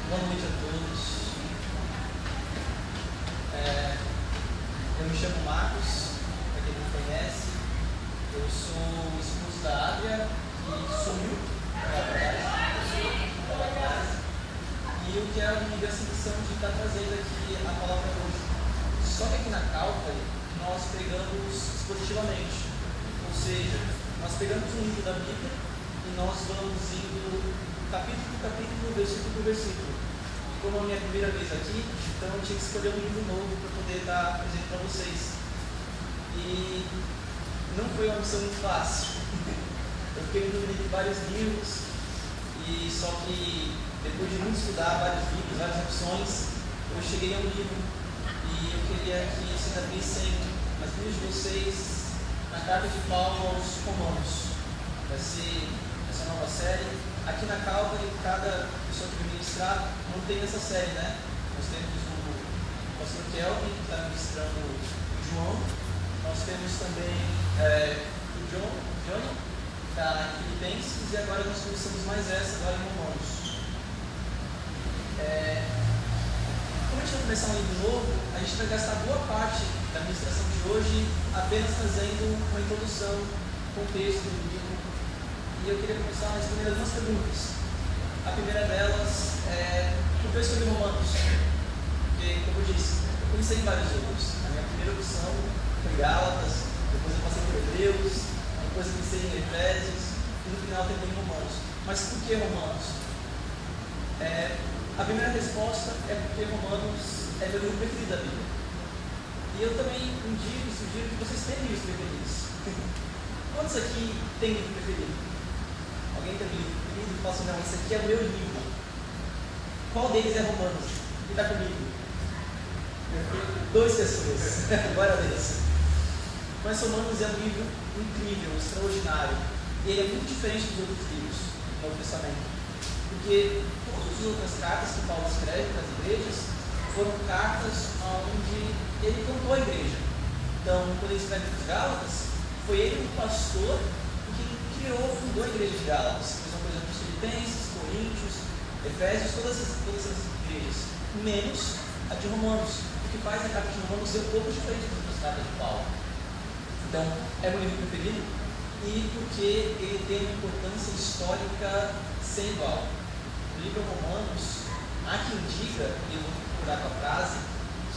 Boa noite a todos. Eu me chamo Marcos, para quem não me conhece. Eu sou o esposo da Adria, que sumiu da casa. E eu quero me dar essa missão de estar trazendo aqui a palavra hoje. Só que aqui na Calvary nós pregamos expositivamente. Ou seja, nós pegamos um livro da Bíblia e nós vamos indo capítulo por capítulo, versículo por versículo. Como é a minha primeira vez aqui, então eu tinha que escolher um livro novo para poder estar apresentando para vocês. E não foi uma missão muito fácil. Eu fiquei me dúvida de vários livros, e só que depois de muito estudar vários livros, várias opções, eu cheguei a um livro e eu queria que vocês abrissem as Bíblias de vocês na carta de Paulo aos Romanos. Vai ser essa nova série. Aqui na Calvary, cada pessoa que vai ministrar não tem essa série, né? Nós temos o pastor Kelvin, que está ministrando o João. Nós temos também o Johnny, que está em Filipenses, e agora nós começamos mais essa, agora em Romanos. Como a gente vai começar um livro novo, a gente vai gastar boa parte da ministração de hoje apenas fazendo uma introdução, contexto do livro. E eu queria começar respondendo algumas perguntas. A primeira delas é: por que eu escolhi Romanos? Porque, como eu disse, eu pensei em vários livros. A minha primeira opção foi Gálatas, depois eu passei por Hebreus, depois eu pensei em Efésios, e no final terminei em Romanos. Mas por que Romanos? A primeira resposta é porque Romanos é meu livro preferido da Bíblia. E eu também indico e sugiro que vocês tenham livros preferidos. Quantos aqui têm livro preferido? Alguém tem livro preferido e fala assim: não, esse aqui é o meu livro. Qual deles é Romanos? E está comigo? Duas pessoas. Glória a Deus. Mas Romanos é um livro incrível, extraordinário. E ele é muito diferente dos outros livros do Novo Testamento. Porque todas as outras cartas que Paulo escreve para as igrejas foram cartas onde ele plantou a igreja. Então, quando ele escreve para os Gálatas, foi ele o pastor fundou a igreja de Gálatas. Fez uma coisa para os Filipenses, Coríntios, Efésios, todas essas igrejas, menos a de Romanos, o que faz a carta de Romanos ser um pouco diferente das outras cartas de Paulo. Então, é meu livro preferido, e porque ele tem uma importância histórica sem igual. O livro Romanos, há quem diga, e eu vou procurar com a frase,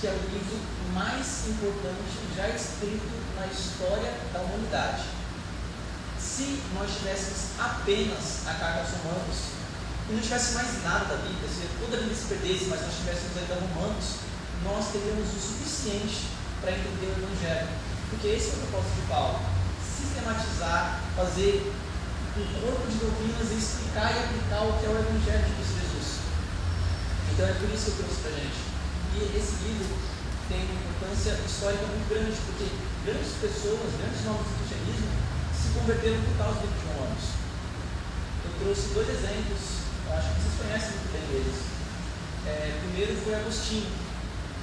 que é o livro mais importante já escrito na história da humanidade. Se nós tivéssemos apenas a carta aos Romanos e não tivesse mais nada da Bíblia, se toda a Bíblia se perdesse, mas nós tivéssemos ainda Romanos, nós teríamos o suficiente para entender o Evangelho. Porque esse é o propósito de Paulo: sistematizar, fazer um corpo de doutrinas e explicar e aplicar o que é o Evangelho de Cristo Jesus. Então é por isso que eu trouxe para a gente. E esse livro tem uma importância histórica muito grande, porque grandes pessoas, grandes nomes do cristianismo se converteram por causa do livro de Romanos. Eu trouxe dois exemplos, eu acho que vocês conhecem muito bem eles. Primeiro foi Agostinho.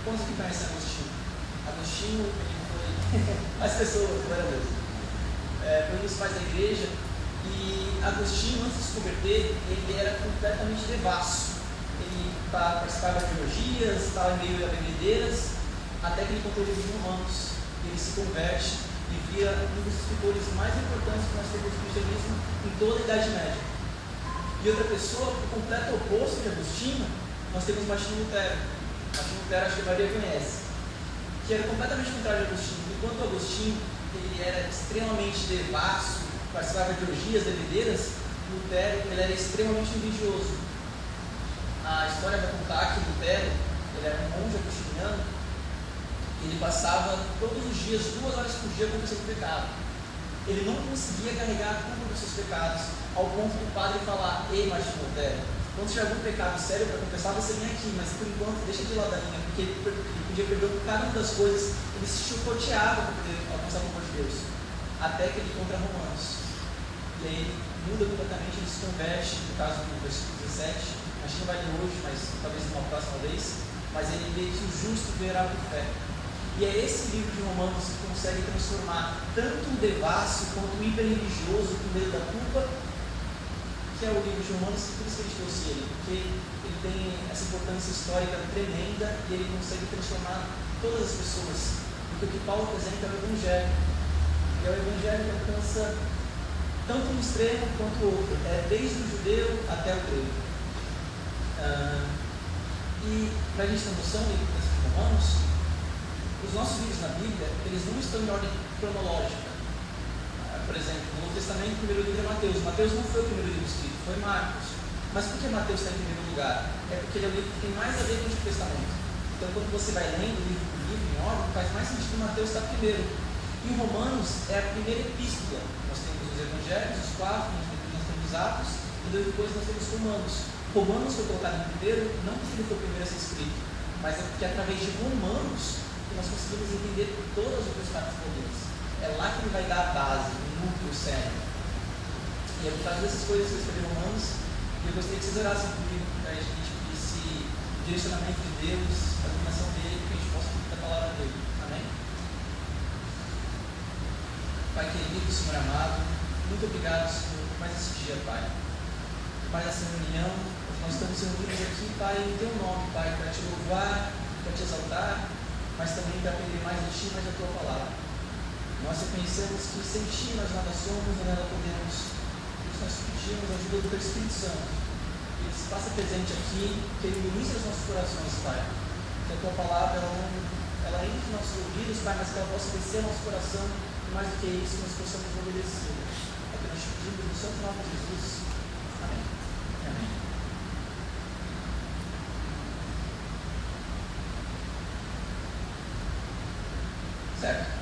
Quantos que conhecem Agostinho? Agostinho, ele foi as pessoas, glória a Deus. Foi um dos pais da igreja, e Agostinho, antes de se converter, ele era completamente devasso. Ele participava de teologias, estava em meio a bebedeiras, até que ele encontrou o livro de Romanos. Ele se converte e vira um dos escritores mais importantes que nós temos no cristianismo em toda a Idade Média. E outra pessoa, o completo oposto de Agostinho, nós temos Martinho Lutero. Martinho Lutero, acho que a maioria conhece, que era completamente contrário de Agostinho. Enquanto Agostinho ele era extremamente devasso, participava de orgias, bebedeiras, Lutero ele era extremamente religioso. A história vai contar que Lutero, ele era um monge agostiniano. Ele passava todos os dias, 2 horas por dia, confessando o pecado. Ele não conseguia carregar a culpa dos seus pecados, ao ponto do padre falar: ei, Martinho Lutero, quando tiver algum pecado sério para confessar, você vem aqui, mas por enquanto deixa de lado a linha, porque ele podia perder cada uma das coisas. Ele se chicoteava para poder alcançar o amor de Deus, até que ele encontra Romanos. E aí ele muda completamente, ele se converte, no caso do versículo 17. A gente não vai ler hoje, mas talvez numa próxima vez. Mas ele vê que o justo verá por fé. E é esse livro de Romanos que consegue transformar tanto um devasso quanto um hiperreligioso com medo da culpa que é o livro de Romanos, por isso que a gente trouxe ele, porque ele tem essa importância histórica tremenda e ele consegue transformar todas as pessoas, porque o que Paulo apresenta é o Evangelho, e é o Evangelho que alcança tanto um extremo quanto o outro, desde o judeu até o grego. E para a gente ter noção de Romanos, os nossos livros na Bíblia, eles não estão em ordem cronológica. Por exemplo, no Novo Testamento, o primeiro livro é Mateus. Mateus não foi o primeiro livro escrito, foi Marcos. Mas por que Mateus está em primeiro lugar? É porque ele é o livro que tem mais a ver com o Antigo Testamento. Então, quando você vai lendo livro por livro, em ordem, faz mais sentido Mateus estar primeiro. E o Romanos é a primeira epístola. Nós temos os Evangelhos, os 4, nós temos os Atos, e depois nós temos Romanos. Romanos foi colocado em primeiro, não porque ele foi o primeiro a ser escrito, mas é porque através de Romanos que nós conseguimos entender todas as outras partes paulinas. É lá que ele vai dar a base, o núcleo, o cerne. E é por causa dessas coisas que eu escrevi Romanos, e eu gostaria que vocês orassem comigo, para a gente pedisse o direcionamento de Deus, a iluminação dele, para que a gente possa cumprir a palavra dele. Amém? Pai querido, Senhor amado, muito obrigado, Senhor, por mais esse dia, Pai. Pai, essa reunião, nós estamos reunidos aqui, Pai, em Teu nome, Pai, para Te louvar, para Te exaltar, mas também para aprender mais de Ti, mais da Tua palavra. Nós reconhecemos que sem Ti nós nada somos e nada podemos. Por isso nós pedimos a ajuda do Teu Espírito Santo. Que Ele se faça presente aqui, que Ele ministre os nossos corações, Pai. Que a Tua palavra, ela entre nos nossos ouvidos, Pai, mas que ela possa descer ao nosso coração. E mais do que isso, nós possamos obedecer. É o que nós te pedimos no santo nome de Jesus. Amém. Amém. Certo?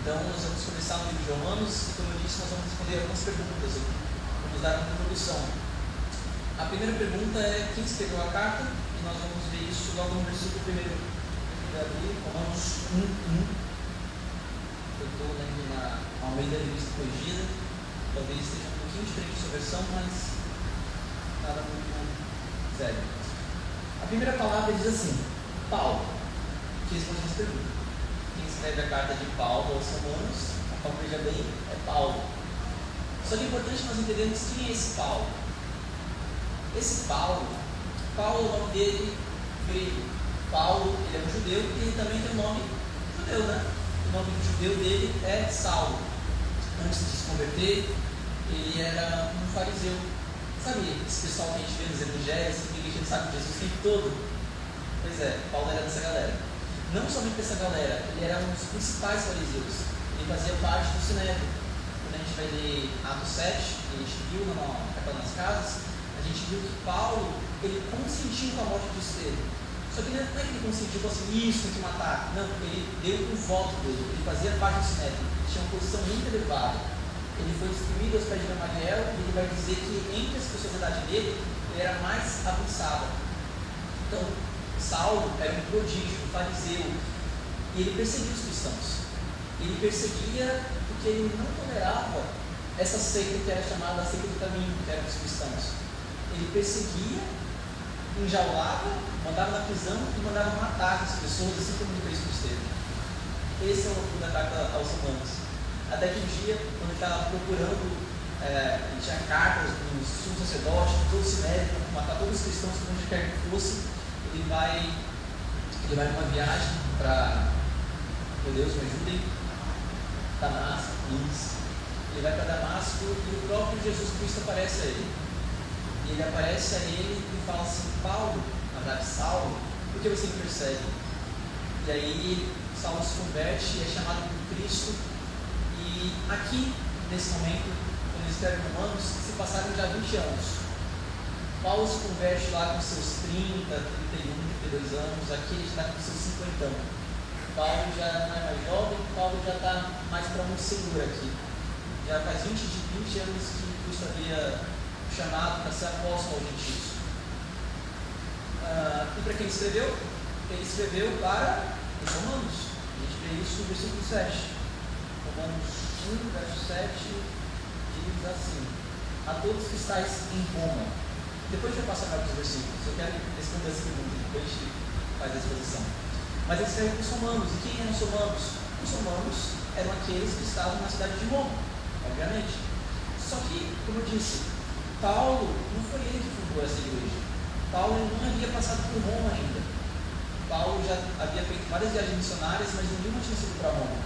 Então, nós vamos começar no livro de Romanos e, como eu disse, nós vamos responder algumas perguntas aqui. Vamos dar uma introdução. A primeira pergunta é quem escreveu a carta, e nós vamos ver isso logo no versículo 1. Romanos 1:1. Eu estou lendo na Almeida Revista Corrigida, talvez esteja um pouquinho diferente da sua versão, mas nada muito sério. A primeira palavra diz assim: Paulo, que responde essa pergunta. Quem escreve a carta de Paulo aos Romanos, a Paulo, veja bem, é Paulo. Só que é importante nós entendermos quem é esse Paulo. Esse Paulo é o nome dele grego. Paulo, ele é um judeu e ele também tem um nome judeu, né? O nome judeu dele é Saulo. Antes de se converter, ele era um fariseu. Sabe esse pessoal que a gente vê nos evangelhos, que fica enchendo o saco de Jesus o tempo todo? Pois é, Paulo era dessa galera. Não somente dessa galera, ele era um dos principais fariseus. Ele fazia parte do Sinédrio. Quando a gente vai ler Atos 7, que a gente viu na Capela das Casas, a gente viu que Paulo, ele consentiu com a morte de Estevão. Só que não é que ele consentiu assim, isso tem que matar. Não, ele deu um voto dele. Ele fazia parte do Sinédrio. Ele tinha uma posição muito elevada. Ele foi distribuído aos pés de Gamaliel e ele vai dizer que entre as pessoas da idade dele, ele era mais avançado. Então, Saulo era um prodígio, um fariseu, e ele perseguia os cristãos. Ele perseguia porque ele não tolerava essa seita que era chamada a seita do caminho, que eram os cristãos. Ele perseguia, enjaulava, mandava na prisão e mandava matar as pessoas, assim como ele fez com Estevão. Esse é o da carta aos Romanos. Até que um dia, quando ele estava procurando, ele tinha cartas dos sumos sacerdotes, de todo o Sinédrio, para matar todos os cristãos, onde quer que fosse. Ele vai numa viagem para, meu Deus, me ajudem, Damasco, ele vai para Damasco e o próprio Jesus Cristo aparece a ele. E ele aparece a ele e fala assim: Paulo, na verdade Saulo, por que você me persegue? E aí Saulo se converte e é chamado por Cristo. E aqui, nesse momento, quando ele escreve Romanos, se passaram já 20 anos. Paulo se converte lá com seus 30, 31, 32 anos, aqui ele está com seus 50 anos. Paulo já não é mais jovem, Paulo já está mais para um senhor aqui. Já faz 20 anos que Cristo havia chamado para ser apóstolo aos gentios. E para quem escreveu? Ele escreveu para os Romanos. A gente vê isso no versículo 7. Romanos 1, verso 7, diz assim: a todos que estáis em Roma. Depois a gente vai passar para os versículos. Eu quero responder essa pergunta, depois a gente faz a exposição. Mas ele escreve para os romanos. E quem eram os romanos? Os romanos eram aqueles que estavam na cidade de Roma, obviamente. Só que, como eu disse, Paulo, não foi ele que fundou essa igreja. Paulo não havia passado por Roma ainda. Paulo já havia feito várias viagens missionárias, mas nenhuma tinha sido para Roma.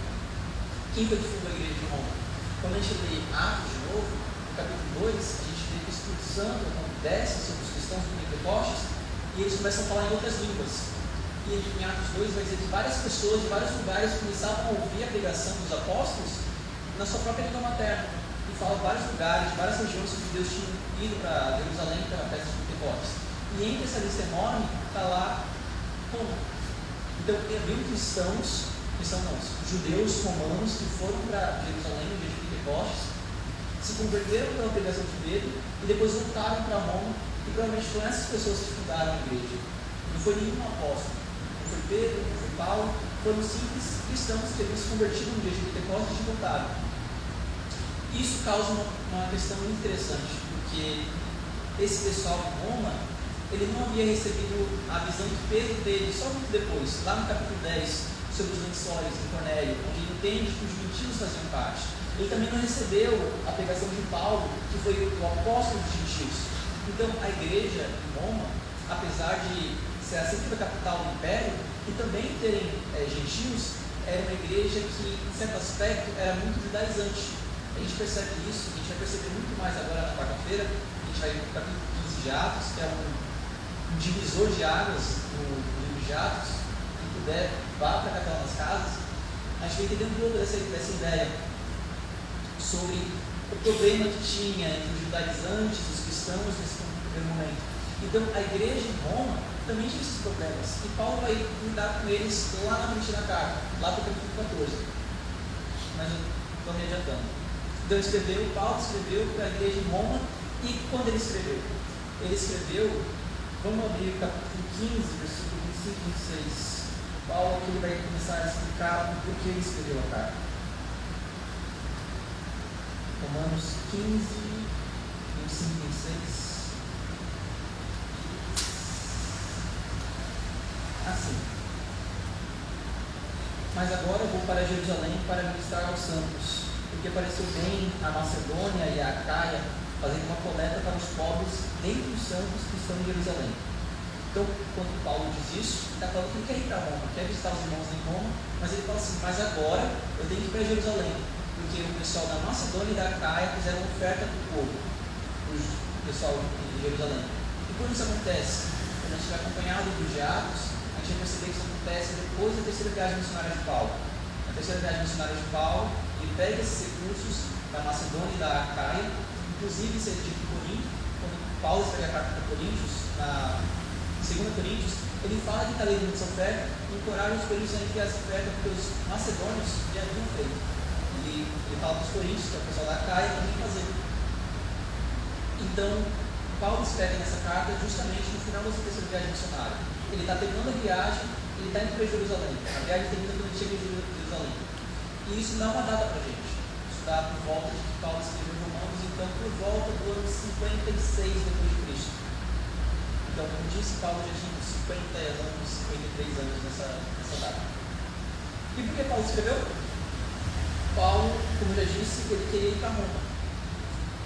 Quem foi que fundou a igreja de Roma? Quando a gente lê Atos de novo, no capítulo 2, a gente vê que o Espírito Santo desce sobre os cristãos do Pentecostes e eles começam a falar em outras línguas. E em Atos 2 vai dizer que várias pessoas de vários lugares começavam a ouvir a pregação dos apóstolos na sua própria língua materna. E fala de vários lugares, de várias regiões que os judeus tinham ido para Jerusalém para a festa de Pentecostes. E entre essa lista enorme está lá Roma. Então havia judeus romanos que foram para Jerusalém no dia de Pentecostes, se converteram pela pregação de Pedro e depois voltaram para Roma, e provavelmente foram essas pessoas que fundaram a igreja. Não foi nenhum apóstolo, não foi Pedro, não foi Paulo, foram simples cristãos que haviam se convertido no dia de Pentecostes e voltaram. Isso causa uma questão muito interessante, porque esse pessoal de Roma, ele não havia recebido a visão que Pedro teve só muito depois, lá no capítulo 10, sobre os lençóis em Cornélio, onde ele entende que os gentios faziam parte. Ele também não recebeu a pregação de Paulo, que foi o apóstolo dos gentios. Então, a igreja em Roma, apesar de ser a segunda capital do império, e também terem gentios, era uma igreja que, em certo aspecto, era muito judaizante. A gente percebe isso, a gente vai perceber muito mais agora na quarta-feira. A gente vai no capítulo 15 de Atos, que é um divisor de águas no livro de Atos. Quem puder, vá para cada uma das casas. A gente vai entender um pouco dessa ideia sobre o problema que tinha entre os judaizantes e os cristãos nesse primeiro momento. Então, a igreja em Roma também tinha esses problemas. E Paulo vai lidar com eles lá na frente da carta, lá para o capítulo 14. Mas eu estou me adiantando. Então, Paulo escreveu para a igreja em Roma. E quando ele escreveu? Ele escreveu, vamos abrir o capítulo 15, versículo 25 e 26. Paulo aqui vai começar a explicar o porquê ele escreveu a carta. Romanos 15, 25 e 26. Assim: mas agora eu vou para Jerusalém para ministrar aos santos, porque pareceu bem a Macedônia e a Acaia fazendo uma coleta para os pobres dentre os santos que estão em Jerusalém. Então, quando Paulo diz isso, ele está falando que ele quer ir para Roma, quer visitar os irmãos em Roma, mas ele fala assim: mas agora eu tenho que ir para Jerusalém, porque o pessoal da Macedônia e da Acaia fizeram oferta para o povo, o pessoal de Jerusalém. E quando isso acontece, quando a gente vai acompanhado dos Atos, a gente vai perceber que isso acontece depois da terceira viagem missionária de Paulo. Na terceira viagem missionária de Paulo, ele pega esses recursos da Macedônia e da Acaia, inclusive isso é dito em Corinto, quando Paulo escreve a carta para Coríntios, em 2 Coríntios, ele fala que está lendo essa oferta e encoraja os coríntios a enviar essa oferta, porque os macedônios já haviam feito. Ele fala para os coríntios, que é o pessoal da Acaia, também fazer. Então, Paulo escreve nessa carta justamente no final dessa terceira viagem missionária. Ele está terminando a viagem, ele está indo para Jerusalém. A viagem termina quando ele chega em Jerusalém. E isso dá uma data para a gente. Isso dá por volta de que Paulo escreveu Romanos, então por volta do ano 56 depois de Cristo. Então, como disse, Paulo já tinha 50 anos, 53 anos nessa data. E por que Paulo escreveu? Paulo, como já disse, ele queria ir para Roma.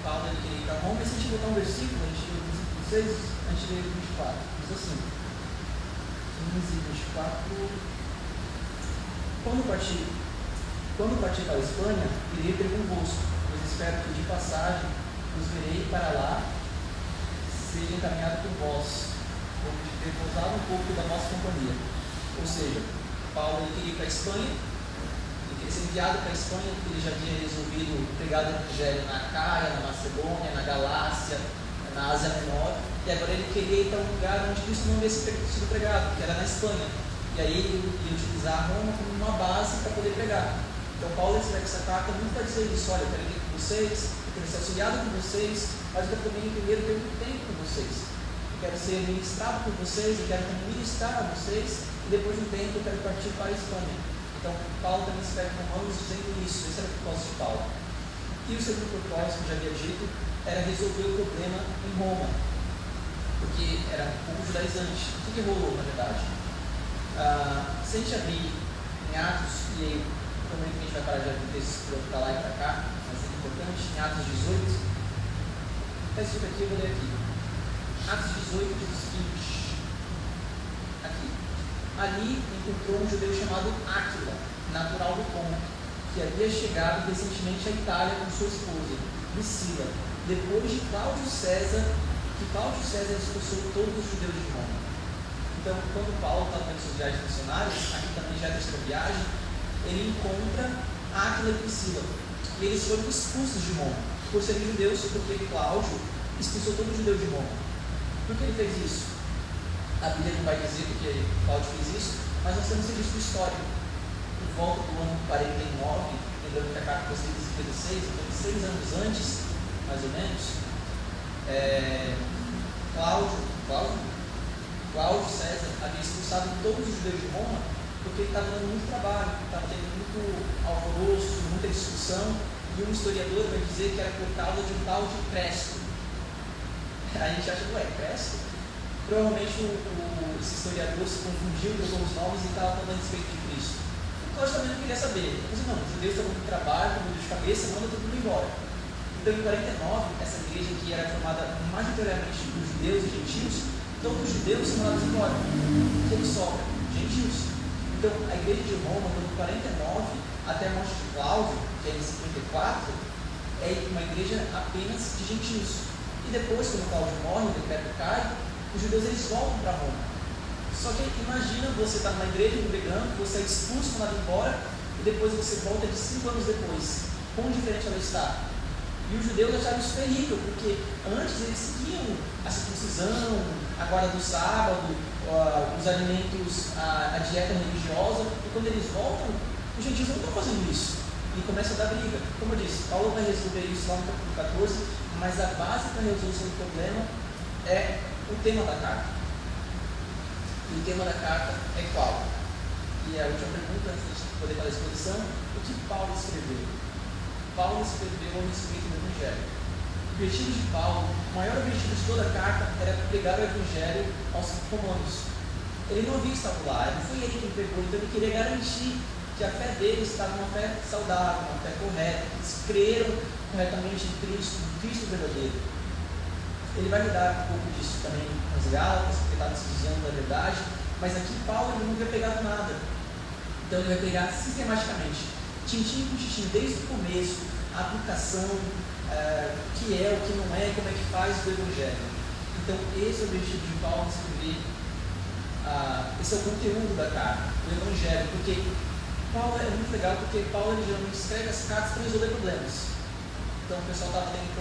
Paulo ele queria ir para Roma, e se a gente botar um versículo, a gente lê o versículo 6, a gente lê o 24. Diz assim: 15 e 24. Quando partir para a Espanha, irei ter convosco, pois espero que de passagem os verei para lá, seja encaminhado por vós, como de ter pousado um pouco da nossa companhia. Ou seja, Paulo ele queria ir para a Espanha, ele queria ser enviado para a Espanha, porque ele já havia resolvido pregar o evangelho na Acaia, na Macedônia, na Galácia, na Ásia Menor, e agora ele queria ir para um lugar onde Cristo não havia sido pregado, que era na Espanha. E aí ele ia utilizar Roma como uma base para poder pregar. Então Paulo escreve essa carta muito para dizer isso: olha, eu quero ir com vocês, eu quero ser auxiliado com vocês, mas eu também primeiro ter muito tempo com vocês. Eu quero ser ministrado por vocês, eu quero ministrar a vocês, e depois de um tempo eu quero partir para a Espanha. Então Paulo também escreve Romanos dizendo isso. Esse era o propósito de Paulo. E o segundo propósito, que eu já havia dito, era resolver o problema em Roma, porque era um pouco judaizante. O que rolou, na verdade? Se a gente abrir em Atos, e aí provavelmente a gente vai parar de abrir textos para lá e para cá, mas é importante, em Atos 18, Está escrito aqui, eu vou ler aqui. Atos 18 diz o seguinte, aqui. Ali encontrou um judeu chamado Áquila, natural do Ponto, que havia chegado recentemente à Itália com sua esposa, Priscila, depois de Cláudio César expulsou todos os judeus de Roma. Então, quando Paulo está fazendo suas viagens missionárias, aqui também já é a terceira viagem, ele encontra Áquila e Priscila. E eles foram expulsos de Roma, por serem judeus, porque Cláudio expulsou todos os judeus de Roma. Por que ele fez isso? A Bíblia não vai dizer porque Cláudio fez isso, mas nós temos registro histórico. Por volta do ano 49, lembrando que a carta foi escrita em 56, então 6 anos antes, mais ou menos, Cláudio César havia expulsado todos os judeus de Roma porque ele estava dando muito trabalho, estava tendo muito alvoroço, muita discussão, e um historiador vai dizer que era por causa de um tal de Cresto. A gente acha, Cresto? Provavelmente esse historiador se confundiu, trocou os nomes e estava falando a respeito de Cristo. O Cláudio também não queria saber. Ele disse, não, os judeus estão com muito trabalho, com muito de cabeça, manda todo mundo embora. Então, em 49, essa igreja que era formada majoritariamente por judeus e gentios, todos os judeus são mandados embora. O que sobra? Gentios. Então, a igreja de Roma, do 49 até a morte de Cláudio, que é em 54, é uma igreja apenas de gentios. E depois, quando Cláudio morre, o decreto cai, os judeus eles voltam para Roma. Só que imagina você estar numa igreja congregando, você é expulso, mandado embora, e depois você volta de 5 anos depois. Quão diferente ela está? E os judeus acharam isso terrível, porque antes eles seguiam a circuncisão, a guarda do sábado, os alimentos, a dieta religiosa, e quando eles voltam, os gentios não estão fazendo isso. E começa a dar briga. Como eu disse, Paulo vai resolver isso lá no capítulo 14, mas a base para a resolução do problema é o tema da carta. E o tema da carta é qual? E a última pergunta, antes de poder fazer a exposição, o que Paulo escreveu? Paulo escreveu a respeito do Evangelho. O objetivo de Paulo, o maior objetivo de toda a carta, era pregar o Evangelho aos romanos. Ele não havia estado lá, não foi ele quem pregou, então ele queria garantir que a fé deles estava uma fé saudável, uma fé correta, que eles creram corretamente em Cristo verdadeiro. Ele vai lidar um pouco disso também nas Gálatas, porque estava se desviando da verdade, mas aqui Paulo não havia pegado nada. Então ele vai pegar sistematicamente, tintim por tintim, desde o começo, a aplicação, o que é, o que não é, como é que faz do Evangelho. Então esse é o objetivo de Paulo escrever, esse é o conteúdo da carta, o Evangelho, porque Paulo é muito legal, porque Paulo ele geralmente escreve as cartas para resolver problemas. Então o pessoal estava tendo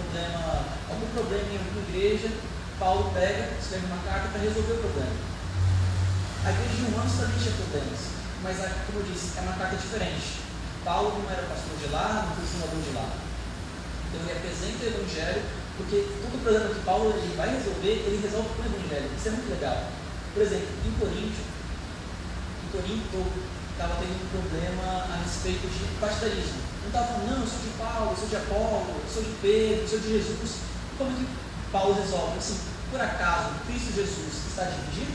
algum problema em alguma igreja, Paulo pega, escreve uma carta para resolver o problema. A igreja de Romanos também tinha problemas, mas como eu disse, é uma carta diferente. Paulo não era pastor de lá, não foi fundador de lá. Então ele apresenta o Evangelho, porque todo problema que Paulo ele vai resolver, ele resolve com o Evangelho. Isso é muito legal. Por exemplo, em Corinto estava tendo um problema a respeito de partidarismo. Não estava falando, não, eu sou de Paulo, eu sou de Apolo, eu sou de Pedro, eu sou de Jesus. Como é que Paulo resolve? Assim, por acaso, Cristo Jesus está dividido?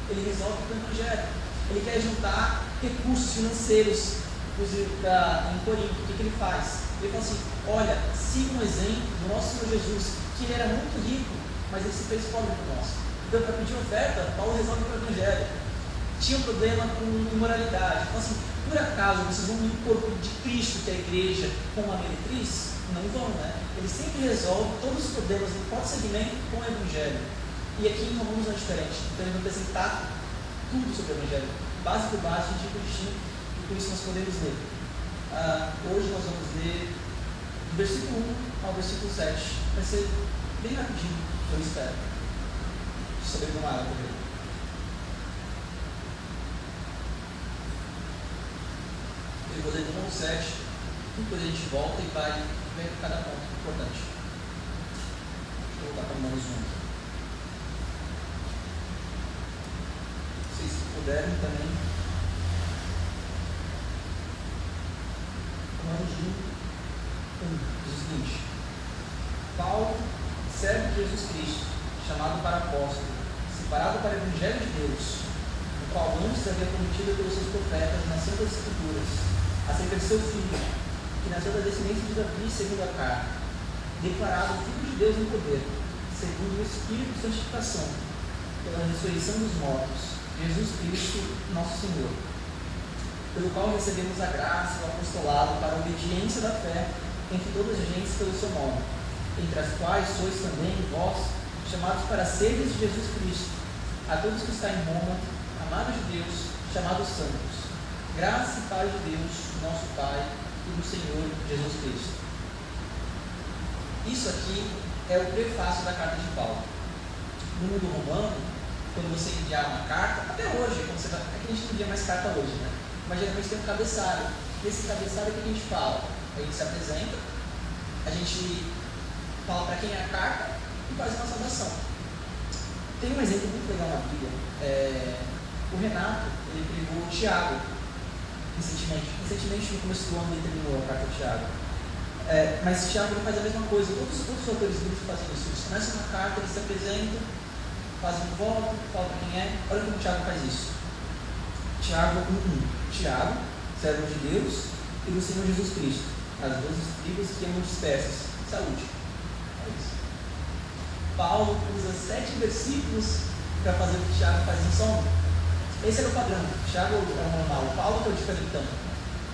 Ele resolve com o Evangelho. Ele quer juntar recursos financeiros, inclusive em Corinto. O que ele faz? Ele fala assim, olha, siga um exemplo do nosso Senhor Jesus, que ele era muito rico, mas ele se fez pobre por nós. Então, para pedir oferta, Paulo resolve com o Evangelho. Tinha um problema com imoralidade. Então, assim, por acaso vocês vão no corpo de Cristo, que é a igreja, com uma meretriz? Não vão, né? Ele sempre resolve todos os problemas em qualquer segmento com o Evangelho. E aqui em Romanos não é diferente. Então, ele vai apresentar tudo sobre o Evangelho, base por base, tintim por tintim, e com isso nós podemos ler. Hoje nós vamos ler do versículo 1 ao versículo 7. Vai ser bem rapidinho, eu espero. Deixa eu saber uma água também. Eu vou ler do 1 ao 7, depois a gente volta e vai ver cada ponto importante. Deixa eu voltar para Romanos 1. Se puderem também. Romanos 1, diz o seguinte: Paulo, servo de Jesus Cristo, chamado para apóstolo, separado para o Evangelho de Deus, o qual antes havia prometido pelos seus profetas nas Santas Escrituras, acerca de seu filho, que nasceu da descendência de Davi segundo a carne, declarado Filho de Deus em poder, segundo o Espírito de santificação, pela ressurreição dos mortos, Jesus Cristo, nosso Senhor, pelo qual recebemos a graça e o apostolado para a obediência da fé entre todas as gentes pelo seu nome, entre as quais sois também vós, chamados para seres de Jesus Cristo, a todos que estão em Roma, amados de Deus, chamados santos. Graça e paz de Deus, nosso Pai, e do Senhor Jesus Cristo. Isso aqui é o prefácio da carta de Paulo. No mundo romano, quando você enviar uma carta, até hoje, quando você vai, é que a gente não envia mais carta hoje, né? Mas geralmente tem um cabeçalho. Nesse cabeçalho, o que a gente fala? A gente se apresenta, a gente fala para quem é a carta e faz uma saudação. Tem um exemplo muito legal na Bíblia. O Renato, ele pregou Tiago recentemente no começo do ano ele terminou a carta de Tiago. Mas Tiago ele faz a mesma coisa. Todos os autores bíblicos fazem isso. Eles começam uma carta, eles se apresentam, fazem um voto, falam para quem é. Olha como Tiago faz isso. Tiago 1:1. Tiago, servo de Deus e do Senhor Jesus Cristo, as 12 tribos que amam dispersas. Saúde. É isso. Paulo usa 7 versículos para fazer o que Tiago faz em só um. Esse era o padrão. Tiago é o normal. Paulo que é o diferentão.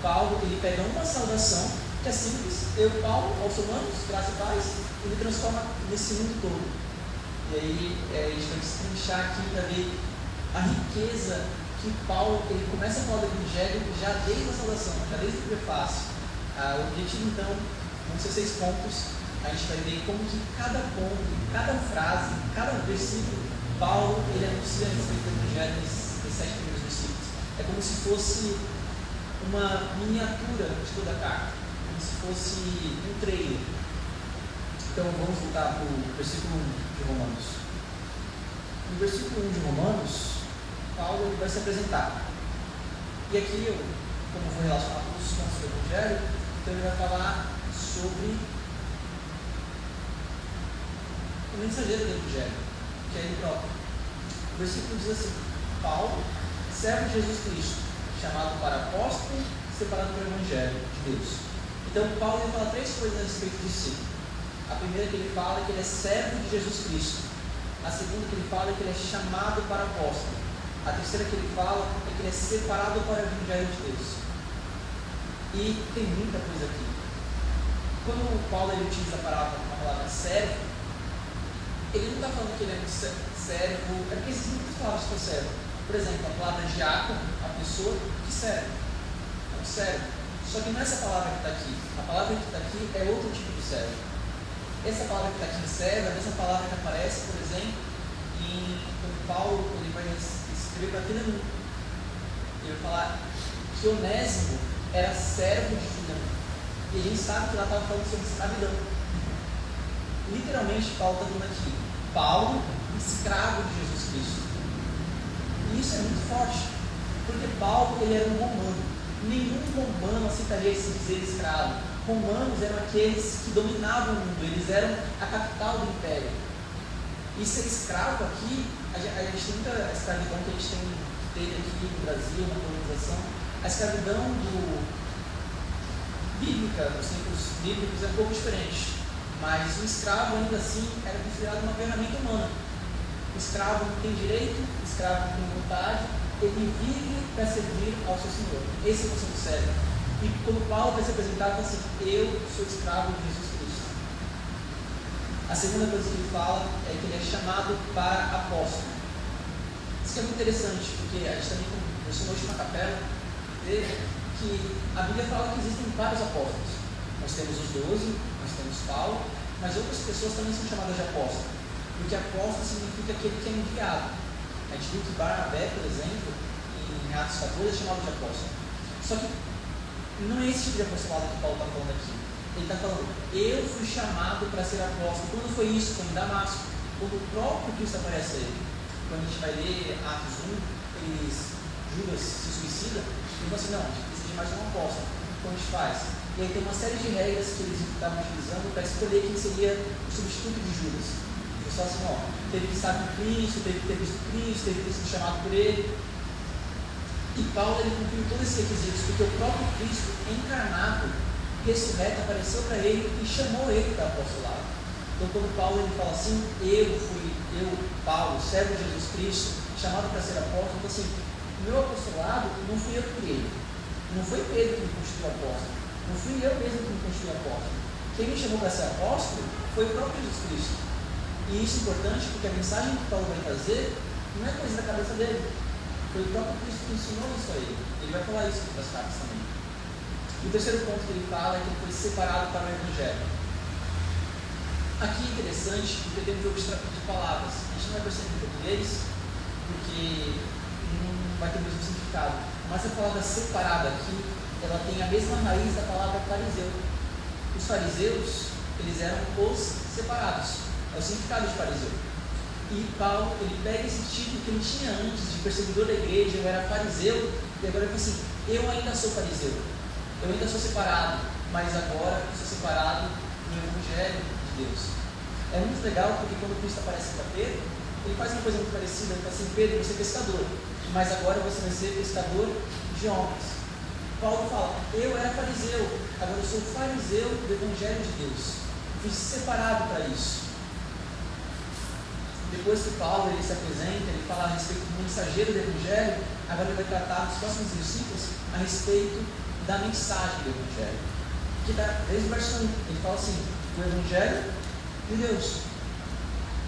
Paulo ele pega uma saudação que é simples. Eu, Paulo, aos romanos, graça e paz, e ele transforma nesse mundo todo. E aí a gente tem que destrinchar aqui para ver a riqueza que Paulo ele começa a falar do Evangelho já desde a saudação, já desde o prefácio. O objetivo então vão ser 6 pontos. A gente vai ver como que cada ponto, cada frase, cada versículo, Paulo ele anuncia a respeito do Evangelho nesses 7 primeiros versículos. É como se fosse uma miniatura de toda a carta, como se fosse um trailer. Então vamos voltar para o versículo 1 de Romanos. No versículo 1 de Romanos, Paulo ele vai se apresentar. E aqui eu, como vou relacionar todos os pontos do Evangelho, então ele vai falar sobre o mensageiro do Evangelho, que é ele próprio. O versículo diz assim: Paulo, servo de Jesus Cristo, chamado para apóstolo, separado pelo Evangelho de Deus. Então Paulo ele fala 3 coisas a respeito de si. A primeira que ele fala é que ele é servo de Jesus Cristo. A segunda que ele fala é que ele é chamado para apóstolo. A terceira que ele fala é que ele é separado para o Evangelho de Deus. E tem muita coisa aqui. Quando Paulo ele utiliza a palavra servo, ele não está falando que ele é um servo, é porque existem muitas palavras para servo. Por exemplo, a palavra diácono, a pessoa que serve, é um servo. Só que não é essa palavra que está aqui. A palavra que está aqui é outro tipo de servo. Essa palavra que está aqui em servo é a mesma palavra que aparece, por exemplo, quando Paulo ele vai escrever para Filemão. Ele vai falar que Onésimo era servo de Filemão. E a gente sabe que lá estava falando sobre escravidão. Literalmente, Paulo está dizendo aqui: Paulo, escravo de Jesus Cristo. E isso é muito forte, porque Paulo ele era um romano. Nenhum romano aceitaria se dizer escravo. Romanos eram aqueles que dominavam o mundo, eles eram a capital do império. E ser escravo aqui, a gente tem muita escravidão que a gente teve aqui no Brasil, na colonização. A escravidão bíblica, nos tempos bíblicos, é um pouco diferente. Mas o escravo, ainda assim, era considerado uma ferramenta humana. O escravo não tem direito, o escravo não tem vontade, ele vive para servir ao seu Senhor. Esse é o conceito servo. E quando Paulo vai se apresentar, ele fala assim: eu sou escravo de Jesus Cristo. A segunda coisa que ele fala é que ele é chamado para apóstolo. Isso que é muito interessante, porque a gente também conversou hoje na capela dele, que a Bíblia fala que existem vários apóstolos. Nós temos os 12, nós temos Paulo, mas outras pessoas também são chamadas de apóstolo, porque apóstolo significa aquele que é enviado. A gente viu que Barnabé, por exemplo, em Atos 14 é chamado de apóstolo. Só que não é esse tipo de apostolado que Paulo está falando aqui. Ele está falando: eu fui chamado para ser apóstolo. Quando foi isso? Foi em Damasco, quando o próprio Cristo aparece a ele. Quando a gente vai ler Atos 1, Judas se suicida, ele fala assim: não, a gente precisa de mais um apóstolo. Como a gente faz? E aí tem uma série de regras que eles estavam utilizando para escolher quem seria o substituto de Judas. Eles falam assim: ó, teve que estar com Cristo, teve que ter visto Cristo, teve que ter sido chamado por ele. E Paulo ele cumpriu todos esses requisitos, porque o próprio Cristo encarnado, ressurreta, apareceu para ele e chamou ele para o apostolado. Então, quando Paulo ele fala assim, eu, Paulo, servo de Jesus Cristo, chamado para ser apóstolo, então assim, meu apostolado não fui eu que criei, não foi Pedro que me constituiu apóstolo, não fui eu mesmo que me constituiu apóstolo. Quem me chamou para ser apóstolo foi o próprio Jesus Cristo. E isso é importante porque a mensagem que Paulo vai trazer não é coisa da cabeça dele, foi o próprio Cristo que ensinou isso a ele. Ele vai falar isso em outras cartas também. E o terceiro ponto que ele fala é que ele foi separado para o Evangelho. Aqui é interessante porque tem um jogo de palavras. A gente não vai perceber em português, porque não vai ter o mesmo significado. Mas a palavra separada aqui, ela tem a mesma raiz da palavra fariseu. Os fariseus, eles eram os separados. É o significado de fariseu. E Paulo, ele pega esse título que ele tinha antes de perseguidor da igreja, eu era fariseu, e agora ele fala assim, eu ainda sou fariseu, eu ainda sou separado, mas agora eu sou separado no Evangelho de Deus. É muito legal porque quando Cristo aparece para Pedro, ele faz uma coisa muito parecida, ele fala assim, Pedro, você é pescador, mas agora você vai ser pescador de homens. Paulo fala, eu era fariseu, agora eu sou fariseu do Evangelho de Deus, fui separado para isso. Depois que Paulo ele se apresenta, ele fala a respeito do mensageiro do Evangelho, agora ele vai tratar nos próximos versículos a respeito da mensagem do Evangelho. Que está desde o verso 1, ele fala assim, o Evangelho de Deus.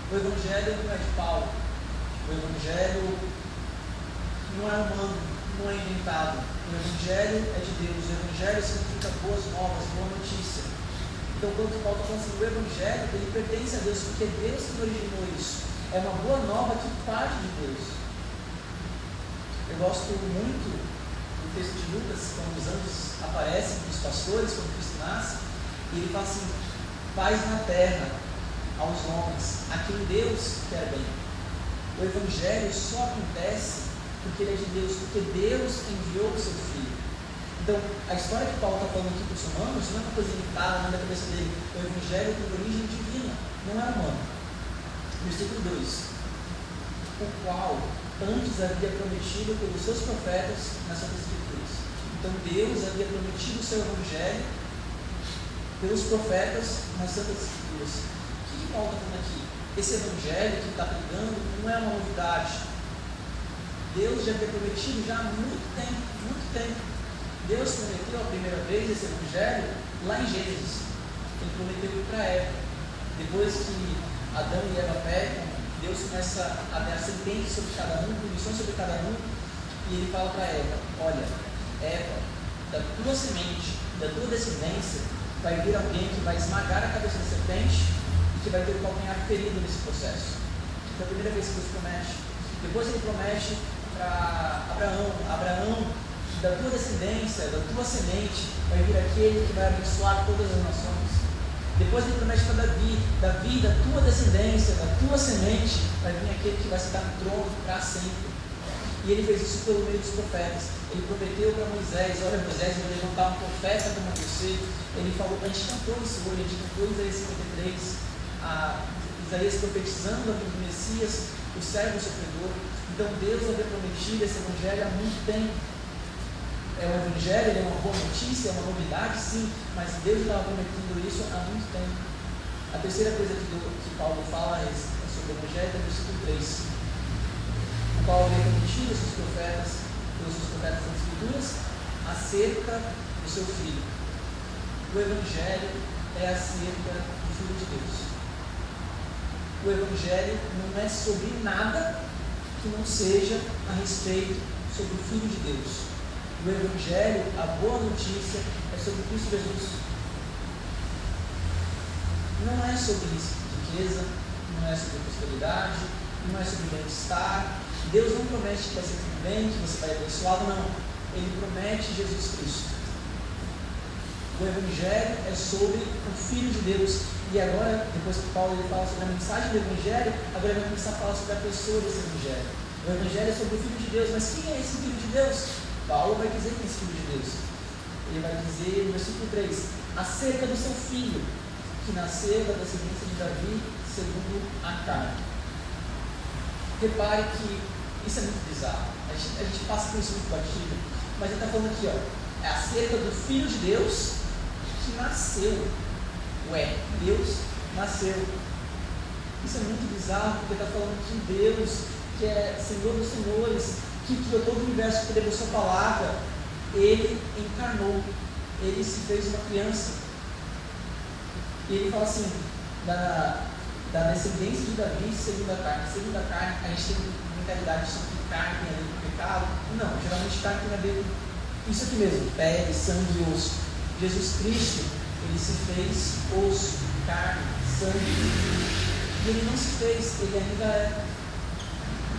O Evangelho não é de Paulo, o Evangelho não é humano, não é inventado. O Evangelho é de Deus, o Evangelho significa boas novas, boa notícia. Então, quando Paulo está falando assim, o Evangelho, ele pertence a Deus, porque é Deus que originou isso. É uma boa nova que parte de Deus. Eu gosto muito do texto de Lucas, quando os anjos aparecem para os pastores, quando Cristo nasce, e ele fala assim, paz na terra aos homens, a quem Deus quer bem. O Evangelho só acontece porque ele é de Deus, porque Deus enviou o seu Filho. Então, a história que Paulo está falando aqui para os romanos não é uma coisa limitada, não é da cabeça dele. O Evangelho tem origem divina, não é humano. Versículo 2, o qual antes havia prometido pelos seus profetas nas Santas Escrituras. Então Deus havia prometido o seu Evangelho pelos profetas nas Santas Escrituras. O que Paulo está falando aqui? Esse Evangelho que está pregando não é uma novidade. Deus já havia prometido já há muito tempo, muito tempo. Deus prometeu a primeira vez esse Evangelho lá em Gênesis. Ele prometeu para Eva. Depois que Adão e Eva pecam, Deus começa a dar sentença sobre cada um, punições sobre cada um, e ele fala para Eva, olha, Eva, da tua semente, da tua descendência, vai vir alguém que vai esmagar a cabeça da serpente e que vai ter o calcanhar ferido nesse processo. Foi a primeira vez que Deus promete. Depois ele promete para Abraão, da tua descendência, da tua semente, vai vir aquele que vai abençoar todas as nações. Depois ele promete para Davi, da tua descendência, da tua semente, vai vir aquele que vai se dar no trono para sempre. E ele fez isso pelo meio dos profetas. Ele prometeu para Moisés, olha Moisés, eu vou levantar um profeta como você. Ele falou, a gente cantou isso hoje, a gente cantou Isaías 53, Isaías profetizando a vinda do Messias, o servo sofredor. Então Deus havia prometido esse Evangelho há muito tempo. É um Evangelho, ele é uma boa notícia, é uma novidade, sim, mas Deus estava prometendo isso há muito tempo. A terceira coisa que Paulo fala é sobre o Evangelho, é no versículo 3. O qual havia prometido aos seus profetas, pelos seus profetas nas Escrituras, acerca do seu Filho. O Evangelho é acerca do Filho de Deus. O Evangelho não é sobre nada que não seja a respeito sobre o Filho de Deus. O Evangelho, a boa notícia, é sobre Cristo Jesus. Não é sobre riqueza, não é sobre prosperidade, não é sobre bem-estar. Deus não promete que vai ser tudo bem, que você vai abençoado, não. Ele promete Jesus Cristo. O Evangelho é sobre o Filho de Deus. E agora, depois que Paulo ele fala sobre a mensagem do Evangelho, agora ele vai começar a falar sobre a pessoa desse Evangelho. O Evangelho é sobre o Filho de Deus, mas quem é esse Filho de Deus? Paulo vai dizer que é esse Filho de Deus. Ele vai dizer no versículo 3, acerca do seu filho, que nasceu da descendência de Davi, segundo a carne. Repare que isso é muito bizarro. A gente passa por isso muito batido, mas ele está falando aqui, ó, é acerca do Filho de Deus, que nasceu. Ué, Deus nasceu. Isso é muito bizarro, porque está falando que Deus, que é Senhor dos Senhores, que criou todo o universo que deu sua palavra, Ele encarnou, Ele se fez uma criança. E Ele fala assim, da descendência de Davi, segundo a carne. Segundo a carne, a gente tem mentalidade sobre carne tem a ver com pecado. Não, geralmente carne tem a ver com isso aqui mesmo, pele, sangue e osso. Jesus Cristo, Ele se fez osso, carne, sangue. E Ele não se fez, Ele ainda é.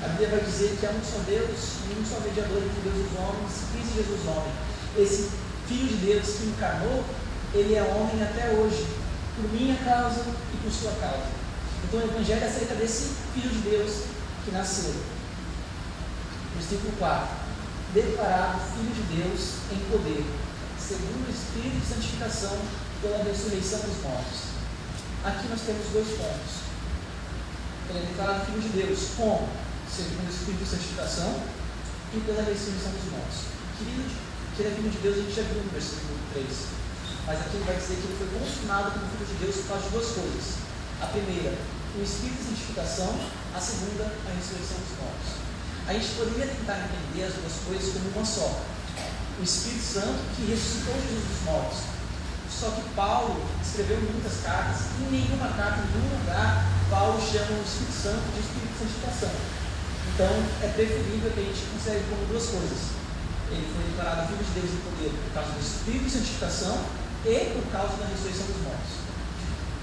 A Bíblia vai dizer que há um só Deus, e um só mediador entre Deus e os homens, Cristo Jesus homem. Esse Filho de Deus que encarnou, Ele é homem até hoje, por minha causa e por sua causa. Então o Evangelho é acerca desse Filho de Deus que nasceu. Versículo 4. Declarado Filho de Deus em poder, segundo o Espírito de santificação, pela ressurreição dos mortos. Aqui nós temos dois pontos. Ele é declarado Filho de Deus, como? Segundo o Espírito de santificação e pela ressurreição dos mortos. Querido, que ele é Filho de Deus, a gente já viu no versículo 3. Mas aqui ele vai dizer que ele foi confirmado como Filho de Deus por causa de duas coisas. A primeira, o Espírito de santificação. A segunda, a ressurreição dos mortos. A gente poderia tentar entender as duas coisas como uma só. O Espírito Santo que ressuscitou Jesus dos mortos. Só que Paulo escreveu muitas cartas e em nenhuma carta, em nenhum lugar, Paulo chama o Espírito Santo de Espírito de santificação. Então, é preferível que a gente considere como duas coisas. Ele foi declarado Filho de Deus em poder por causa do Espírito de santificação e por causa da ressurreição dos mortos.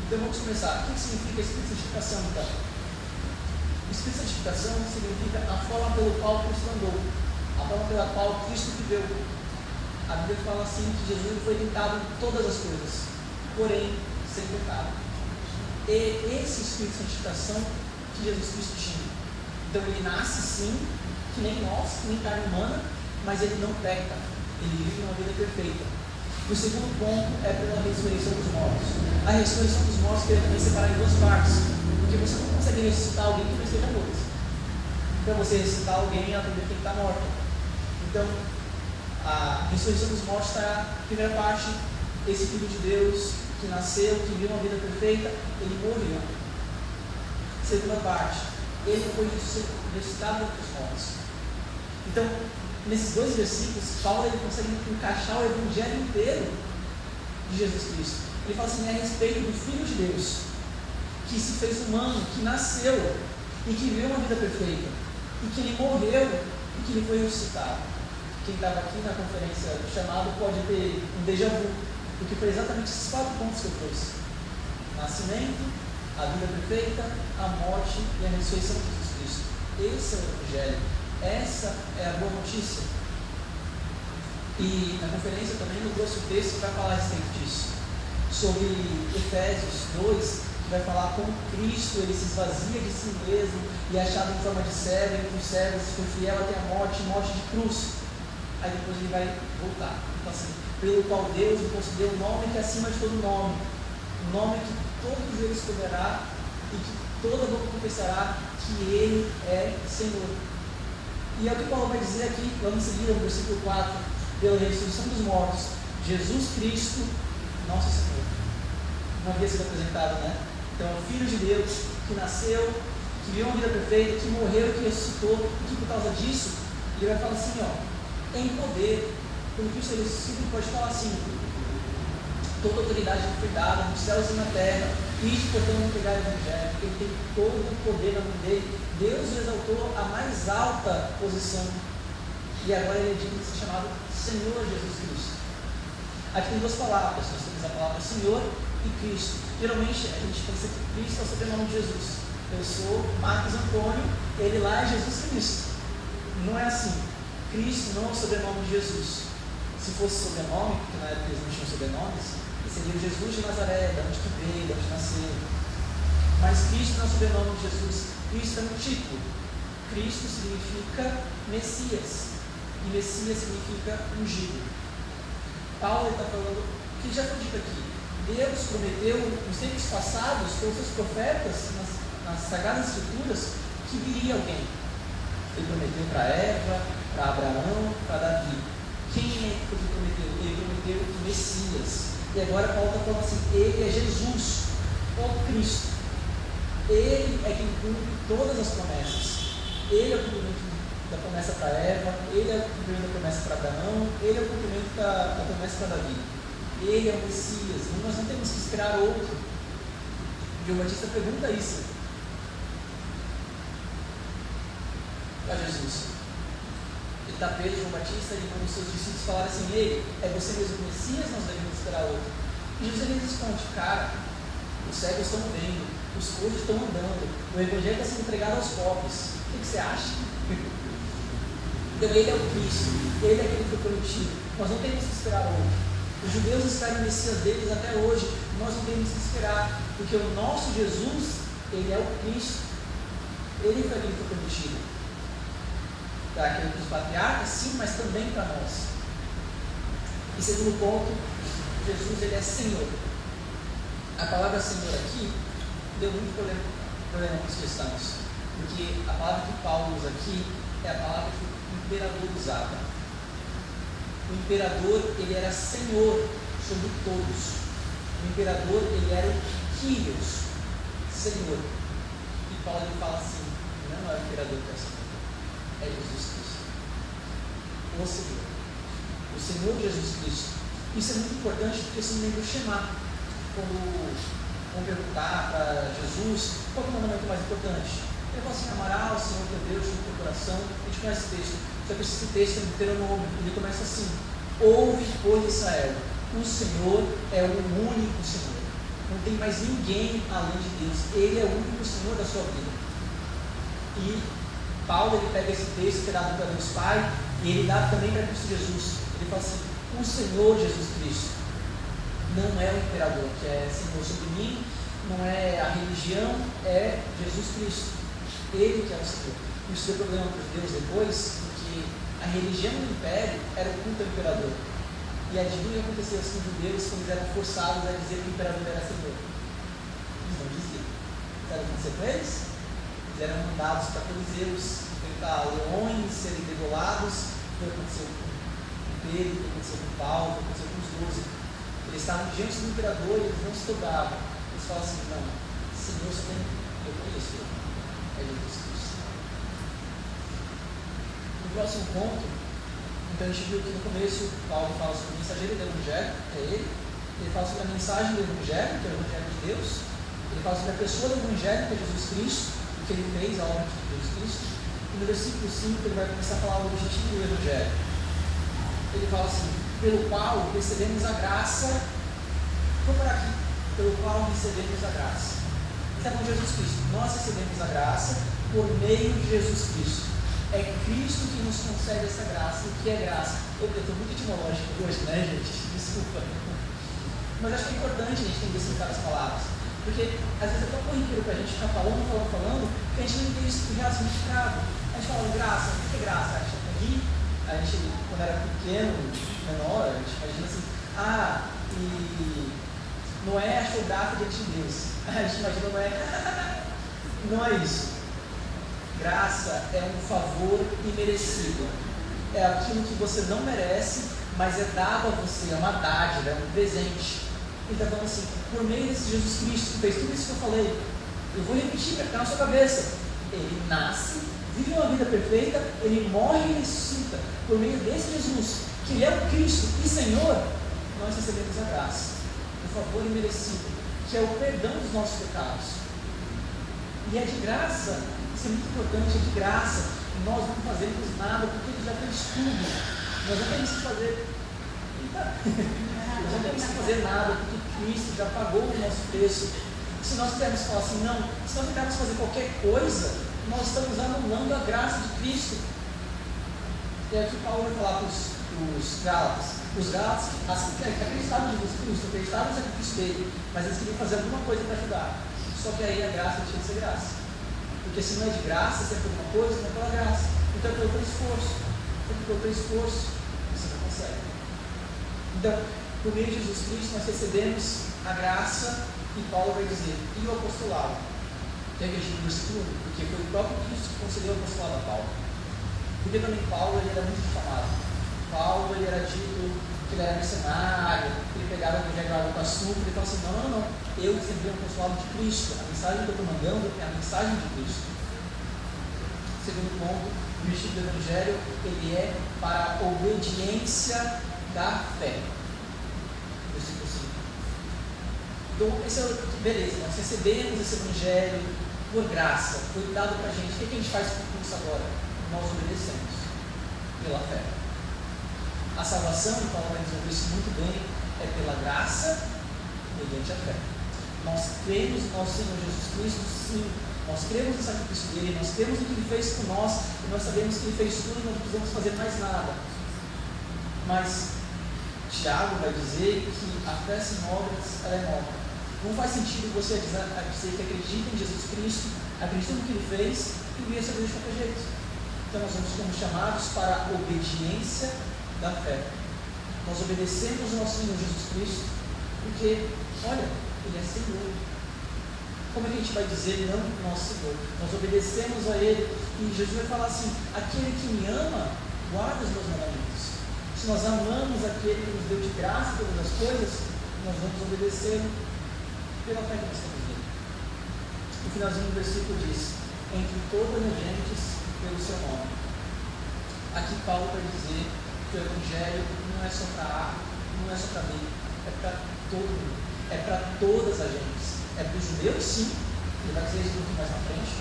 Então, vamos começar. O que significa Espírito de santificação, então? O Espírito de santificação significa a forma pelo qual Cristo andou, a forma pela qual Cristo viveu. A Bíblia fala assim que Jesus foi tentado em todas as coisas, porém sem pecado. E esse Espírito de santificação que Jesus Cristo tinha. Então ele nasce sim, que nem nós, que nem carne humana, mas ele não peca, ele vive uma vida perfeita. O segundo ponto é pela ressurreição dos mortos. A ressurreição dos mortos quer também separar em duas partes, porque você não consegue ressuscitar alguém que não esteja morto. Para você ressuscitar alguém, ela tem que estar morta. Então, a ressurreição dos mortos está na primeira parte, esse Filho de Deus que nasceu, que viveu uma vida perfeita, ele morreu. Segunda parte, ele foi ressuscitado entre os mortos. Então, nesses dois versículos, Paulo ele consegue encaixar o Evangelho inteiro de Jesus Cristo. Ele fala assim, a respeito do Filho de Deus, que se fez humano, que nasceu e que viveu uma vida perfeita, e que ele morreu e que ele foi ressuscitado. Quem estava aqui na conferência chamado pode ter um déjà vu, porque foi exatamente esses 4 pontos que eu trouxe: nascimento, a vida perfeita, a morte e a ressurreição de Jesus Cristo. Esse é o Evangelho, essa é a boa notícia. E na conferência também eu trouxe o texto para falar a respeito disso, sobre Efésios 2, que vai falar como Cristo ele se esvazia de si mesmo e é achado em forma de servo, e com servos foi fiel até a morte, morte de cruz. Aí depois ele vai voltar. Então, assim, pelo qual Deus lhe concedeu um nome que é acima de todo nome, um nome que todo joelho se dobrará e que toda boca confessará que Ele é Senhor. E é o que Paulo vai dizer aqui, logo em seguida, no versículo 4, pela ressurreição dos mortos, Jesus Cristo, nosso Senhor. Não havia sido apresentado, né? Então, o Filho de Deus que nasceu, que viveu uma vida perfeita, que morreu, que ressuscitou, e que por causa disso, ele vai falar assim, ó, em poder, quando Cristo ressuscita, pode falar assim, toda autoridade foi dada nos céus e na terra, e portanto pegar o Evangelho, porque ele tem todo o poder na mão dele. Deus o exaltou à mais alta posição, e agora ele é digno de ser chamado Senhor Jesus Cristo. Aqui tem 2 palavras, nós temos a palavra Senhor e Cristo. Geralmente a gente pensa que Cristo é o sobrenome de Jesus. Eu sou Marcos Antônio, ele lá é Jesus Cristo. Não é assim. Cristo não é o sobrenome de Jesus. Se fosse sobrenome, porque na época eles não tinham sobrenomes, seria o Jesus de Nazaré, da onde que veio, da onde nasceu. Mas Cristo não é o sobrenome de Jesus. Cristo é um título. Cristo significa Messias. E Messias significa ungido. Paulo está falando, que já foi dito aqui, Deus prometeu nos tempos passados, pelos seus profetas, nas Sagradas Escrituras, que viria alguém. Ele prometeu para Eva, para Abraão, para Davi. Quem é que ele prometeu? Ele prometeu o Messias. E agora Paulo está falando assim, ele é Jesus, o Cristo. Ele é quem cumpre todas as promessas. Ele é o cumprimento da promessa para Eva, ele é o cumprimento da promessa para Abraão, ele é o cumprimento da promessa para Davi. Ele é o Messias, e nós não temos que esperar outro. João Batista pergunta isso a Jesus. Ele está preso, João Batista, e quando os seus discípulos falaram assim, ei, é você mesmo o Messias, nós devemos esperar outro. E Jesus ele responde, cara, os cegos estão vendo, os coxos estão andando, o evangelho está sendo entregado aos pobres. O que você acha? Então ele é o Cristo, ele é aquele que foi prometido. Nós não temos que esperar outro. Os judeus esperam o Messias deles até hoje, nós não temos que esperar, porque o nosso Jesus, ele é o Cristo, ele foi aquele que foi prometido. Para aqueles patriarcas, sim, mas também para nós. E segundo ponto, Jesus ele é Senhor. A palavra Senhor aqui deu muito problema com os cristãos, porque a palavra que Paulo usa aqui é a palavra que o imperador usava. O imperador ele era Senhor sobre todos. O imperador ele era o Kyrios, Senhor. E Paulo ele fala assim, não é o imperador que é Senhor, é Jesus Cristo, o Senhor, o Senhor Jesus Cristo. Isso é muito importante porque isso me lembra o Shema. Quando vão perguntar para Jesus qual é o mandamento mais importante, ele fala assim, amará o Senhor teu Deus de todo o teu coração. A gente conhece esse texto, só que esse texto é do Deuteronômio, ele começa assim, ouve, pois, Israel, o Senhor é o único Senhor, não tem mais ninguém além de Deus, ele é o único Senhor da sua vida. E Paulo ele pega esse texto que é dado para Deus Pai e ele dá também para Cristo Jesus. Ele fala assim, o Senhor Jesus Cristo não é o imperador que é Senhor sobre mim, não é a religião, é Jesus Cristo, ele que é o Senhor. Isso deu problema para os judeus depois, porque a religião do império era o culto ao imperador. E adivinha o que aconteceu com os judeus quando eles eram forçados a dizer que o imperador era Senhor? Eles não diziam. Sabe o que aconteceu com eles? Eles eram mandados para Coliseus, enfrentar leões, serem degolados. Foi o que aconteceu com Pedro, foi o que aconteceu com Paulo, foi o que aconteceu com os 12. Eles estavam diante do imperador e eles não se dobravam. Eles falavam assim, não, Senhor só tem eu conheço, é Jesus Cristo. No próximo ponto, então a gente viu que no começo Paulo fala sobre o mensageiro do Evangelho, que é ele fala sobre a mensagem do Evangelho, que é o Evangelho de Deus, ele fala sobre a pessoa do Evangelho, que é Jesus Cristo, o que ele fez, a obra de Jesus Cristo, e no versículo 5 ele vai começar a falar o objetivo do Evangelho. Ele fala assim, pelo qual recebemos a graça, vou parar aqui, pelo qual recebemos a graça. Então, com Jesus Cristo, nós recebemos a graça por meio de Jesus Cristo. É Cristo que nos concede essa graça. O que é graça? Eu estou muito etimológico hoje, né, gente? Desculpa. Mas acho que é importante a gente entender explicar as palavras. Porque às vezes é tão corriqueiro para a gente ficar falando, que a gente não entende isso real significado. A gente fala graça, o que é graça? A gente, quando era pequeno, menor, a gente imagina assim, e Noé achou graça diante de Deus. A gente imagina Noé, não é isso. Graça é um favor imerecido. É aquilo que você não merece, mas é dado a você, é uma dádiva, é um presente. Ele está falando assim, por meio desse Jesus Cristo, que fez tudo isso que eu falei, eu vou repetir para ficar na sua cabeça. Ele nasce, vive uma vida perfeita, ele morre e ressuscita. Por meio desse Jesus, que ele é o Cristo e Senhor, nós recebemos a graça, o favor imerecido, que é o perdão dos nossos pecados. E é de graça, isso é muito importante, é de graça. Nós não fazemos nada porque ele já fez tudo. Nós não temos que fazer. Nós não temos que fazer nada porque Cristo já pagou o nosso preço. Se nós quisermos falar assim, não, se nós tentarmos fazer qualquer coisa, nós estamos anulando a graça de Cristo. E aqui Paulo vai falar para os Gálatas. Os Gálatas acreditavam em Jesus Cristo, acreditavam no sacrifício dele, mas eles queriam fazer alguma coisa para ajudar. Só que aí a graça tinha que ser graça. Porque se não é de graça, se é por uma coisa, não é pela graça. Então é pelo teu esforço. Então pelo teu esforço, você não consegue. Então, por meio de Jesus Cristo, nós recebemos a graça, e Paulo vai dizer, e o apostolado. Tem que agir no versículo 1, porque foi o próprio Cristo que concedeu o apostolado a Paulo. Porque também Paulo ele era muito difamado. Paulo ele era dito que ele era mercenário, que ele pegava o evangelho água com açúcar. Ele falou assim: não. Eu sempre um apostolado de Cristo. A mensagem que eu estou mandando é a mensagem de Cristo. Segundo ponto, o objetivo do evangelho, ele é para a obediência da fé. Versículo 5. Então, esse é o, beleza, nós recebemos esse evangelho por graça, foi dado para a gente. O que a gente faz com isso agora? Nós obedecemos pela fé. A salvação, o Paulo vai resolver isso muito bem, é pela graça mediante a fé. Nós cremos no nosso Senhor Jesus Cristo, sim. Nós cremos no sacrifício dele, nós cremos no que ele fez por nós, e nós sabemos que ele fez tudo e não precisamos fazer mais nada. Mas Tiago vai dizer que a fé sem obras, ela é morta. Não faz sentido você dizer que acredita em Jesus Cristo, acredita no que ele fez e viver essa vida de qualquer jeito. Então nós somos chamados para a obediência da fé. Nós obedecemos ao nosso Senhor Jesus Cristo porque, olha, ele é Senhor. Como é que a gente vai dizer não para o nosso Senhor? Nós obedecemos a ele e Jesus vai falar assim: aquele que me ama, guarda os meus mandamentos. Se nós amamos aquele que nos deu de graça todas as coisas, nós vamos obedecer pela fé que nós temos nele. No finalzinho do versículo diz: entre todas as gentes, pelo seu nome. Aqui Paulo vai dizer que o evangelho não é só para A, não é só para B, é para todo mundo, é para todas as gentes. É para os judeus, sim, ele vai dizer isso um pouquinho mais na frente,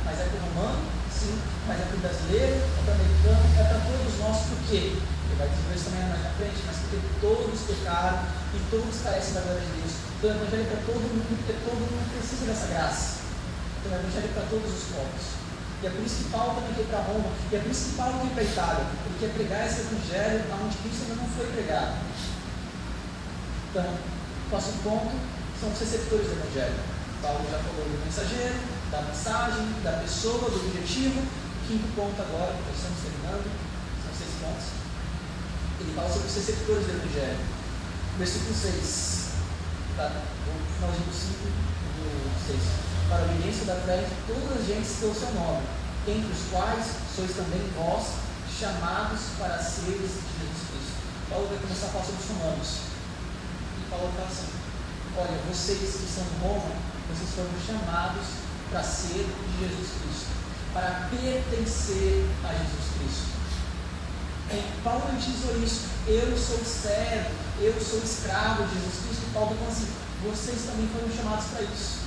mas é para o romano, sim, mas é para o brasileiro, é para o americano, é para todos nós, por quê? Ele vai dizer isso também mais na frente, mas porque todos pecaram e todos carecem da glória de Deus. Então o evangelho é para todo mundo, porque todo mundo precisa dessa graça. Então o evangelho é para todos os povos. E é por isso que Paulo também quer ir para Roma, e é por isso que Paulo quer ir para a Itália. Ele quer pregar esse evangelho onde Cristo ainda não foi pregado. Então, o próximo ponto são os receptores do evangelho. Paulo já falou do mensageiro, da mensagem, da pessoa, do objetivo. Quinto ponto agora, estamos terminando, são 6 pontos. Ele fala sobre os receptores do evangelho. Versículo 6, no finalzinho do 5 do 6. Para a obediência da fé de todas as gentes pelo seu nome, entre os quais sois também vós chamados para seres de Jesus Cristo. Paulo vai começar a falar sobre os romanos. E Paulo fala assim: olha, vocês que são de Roma, vocês foram chamados para ser de Jesus Cristo, para pertencer a Jesus Cristo. Paulo utilizou isso: eu sou servo, eu sou escravo de Jesus Cristo. E Paulo fala assim: vocês também foram chamados para isso.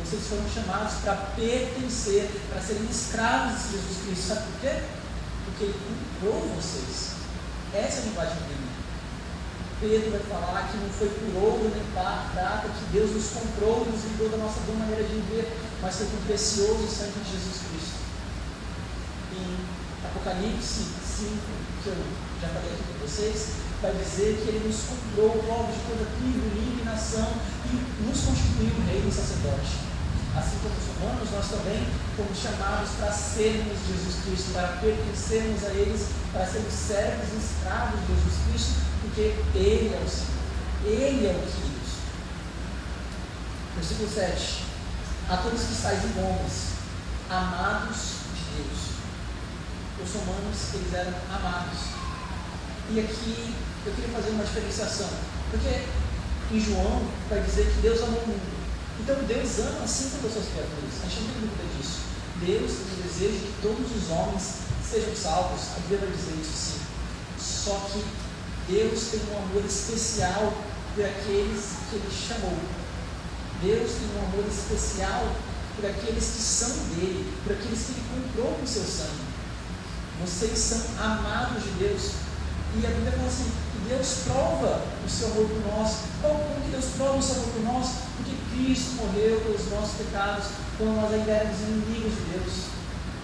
Vocês foram chamados para pertencer, para serem escravos de Jesus Cristo. Sabe por quê? Porque ele comprou vocês. Essa é a linguagem bíblica. Pedro vai falar que não foi por ouro nem prata que Deus nos comprou e nos livrou da nossa boa maneira de viver, mas foi com o precioso sangue de Jesus Cristo. Em Apocalipse 5, que eu já falei aqui para vocês, vai dizer que ele nos comprou, povo de toda tribo, língua e nação, e nos constituiu reino e sacerdote. Assim como os romanos, nós também fomos chamados para sermos de Jesus Cristo, para pertencermos a eles, para sermos servos e escravos de Jesus Cristo, porque Ele é o Senhor, Ele é o Querido. Versículo 7. A todos que estáis em Romas, amados de Deus. Os romanos, eles eram amados. E aqui eu queria fazer uma diferenciação, porque em João vai dizer que Deus amou o mundo. Então Deus ama assim todas as suas criaturas. A gente não tem dúvida disso. Deus tem o desejo de que todos os homens sejam salvos. A Bíblia vai dizer isso sim. Só que Deus tem um amor especial por aqueles que Ele chamou. Deus tem um amor especial por aqueles que são dele, por aqueles que Ele comprou com o seu sangue. Vocês são amados de Deus. E a Bíblia fala assim: que Deus prova o seu amor por nós. Como que Deus prova o seu amor por nós? Porque Cristo morreu pelos nossos pecados quando nós ainda éramos inimigos de Deus.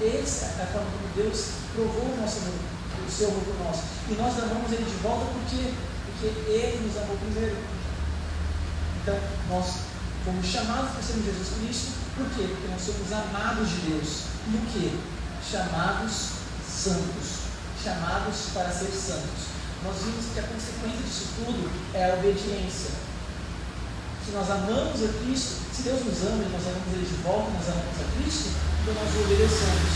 Essa é a forma como Deus provou o seu amor por nós. E nós amamos Ele de volta porque Ele nos amou primeiro. Então, nós fomos chamados para sermos Jesus Cristo. Por quê? Porque nós somos amados de Deus. E o quê? Chamados santos. Chamados para ser santos. Nós vimos que a consequência disso tudo é a obediência. Se nós amamos a Cristo, se Deus nos ama e nós amamos Ele de volta, nós amamos a Cristo, então nós o obedecemos.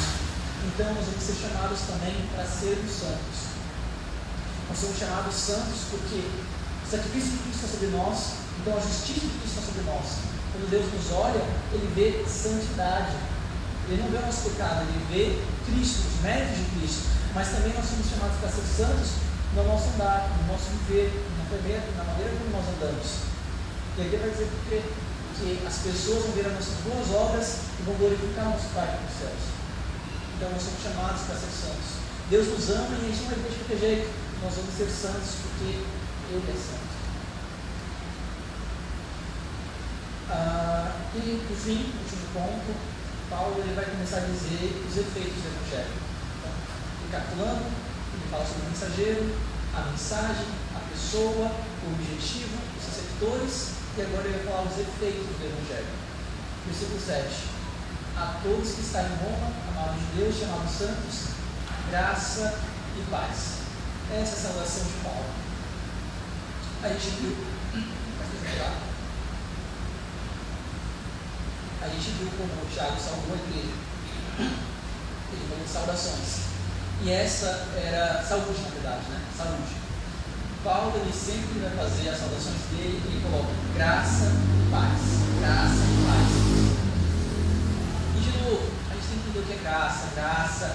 Então nós vamos ser chamados também para sermos santos. Nós somos chamados santos porque o sacrifício de Cristo está sobre nós, então a justiça de Cristo está sobre nós. Quando Deus nos olha, Ele vê santidade. Ele não vê o nosso pecado, Ele vê Cristo, os méritos de Cristo. Mas também nós somos chamados para ser santos no nosso andar, no nosso viver, na maneira como nós andamos. E aqui vai dizer que as pessoas vão ver as nossas boas obras e vão glorificar o nosso Pai nos céus. Então nós somos chamados para ser santos. Deus nos ama e a gente não vai ver de qualquer jeito. Nós vamos ser santos porque Ele é santo. E por fim, último ponto, Paulo ele vai começar a dizer os efeitos do Evangelho. Então, recapitulando, ele fala sobre o mensageiro, a mensagem, a pessoa, o objetivo, os receptores, e agora ele vai falar os efeitos do Evangelho. Versículo 7. A todos que estão em Roma, amados de Deus, chamados santos, graça e paz. Essa é a saudação de Paulo. A gente viu como o Tiago saudou a igreja. Ele falou de saudações. E essa era saúde, na verdade, né? Saúde. Paulo, ele sempre vai fazer as saudações dele, ele coloca graça e paz. Graça e paz. E de novo, a gente tem que entender o que é graça. Graça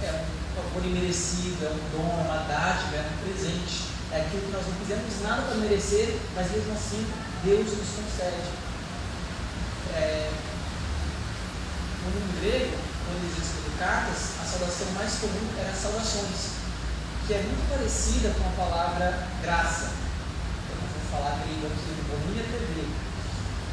é um favor imerecido, é um dom, é uma dádiva, é um presente. É aquilo que nós não fizemos nada para merecer, mas mesmo assim, Deus nos concede. No grego, quando eles escrevem cartas, a saudação mais comum era as saudações, que é muito parecida com a palavra graça. Eu não vou falar grego aqui, não vou nem atrever,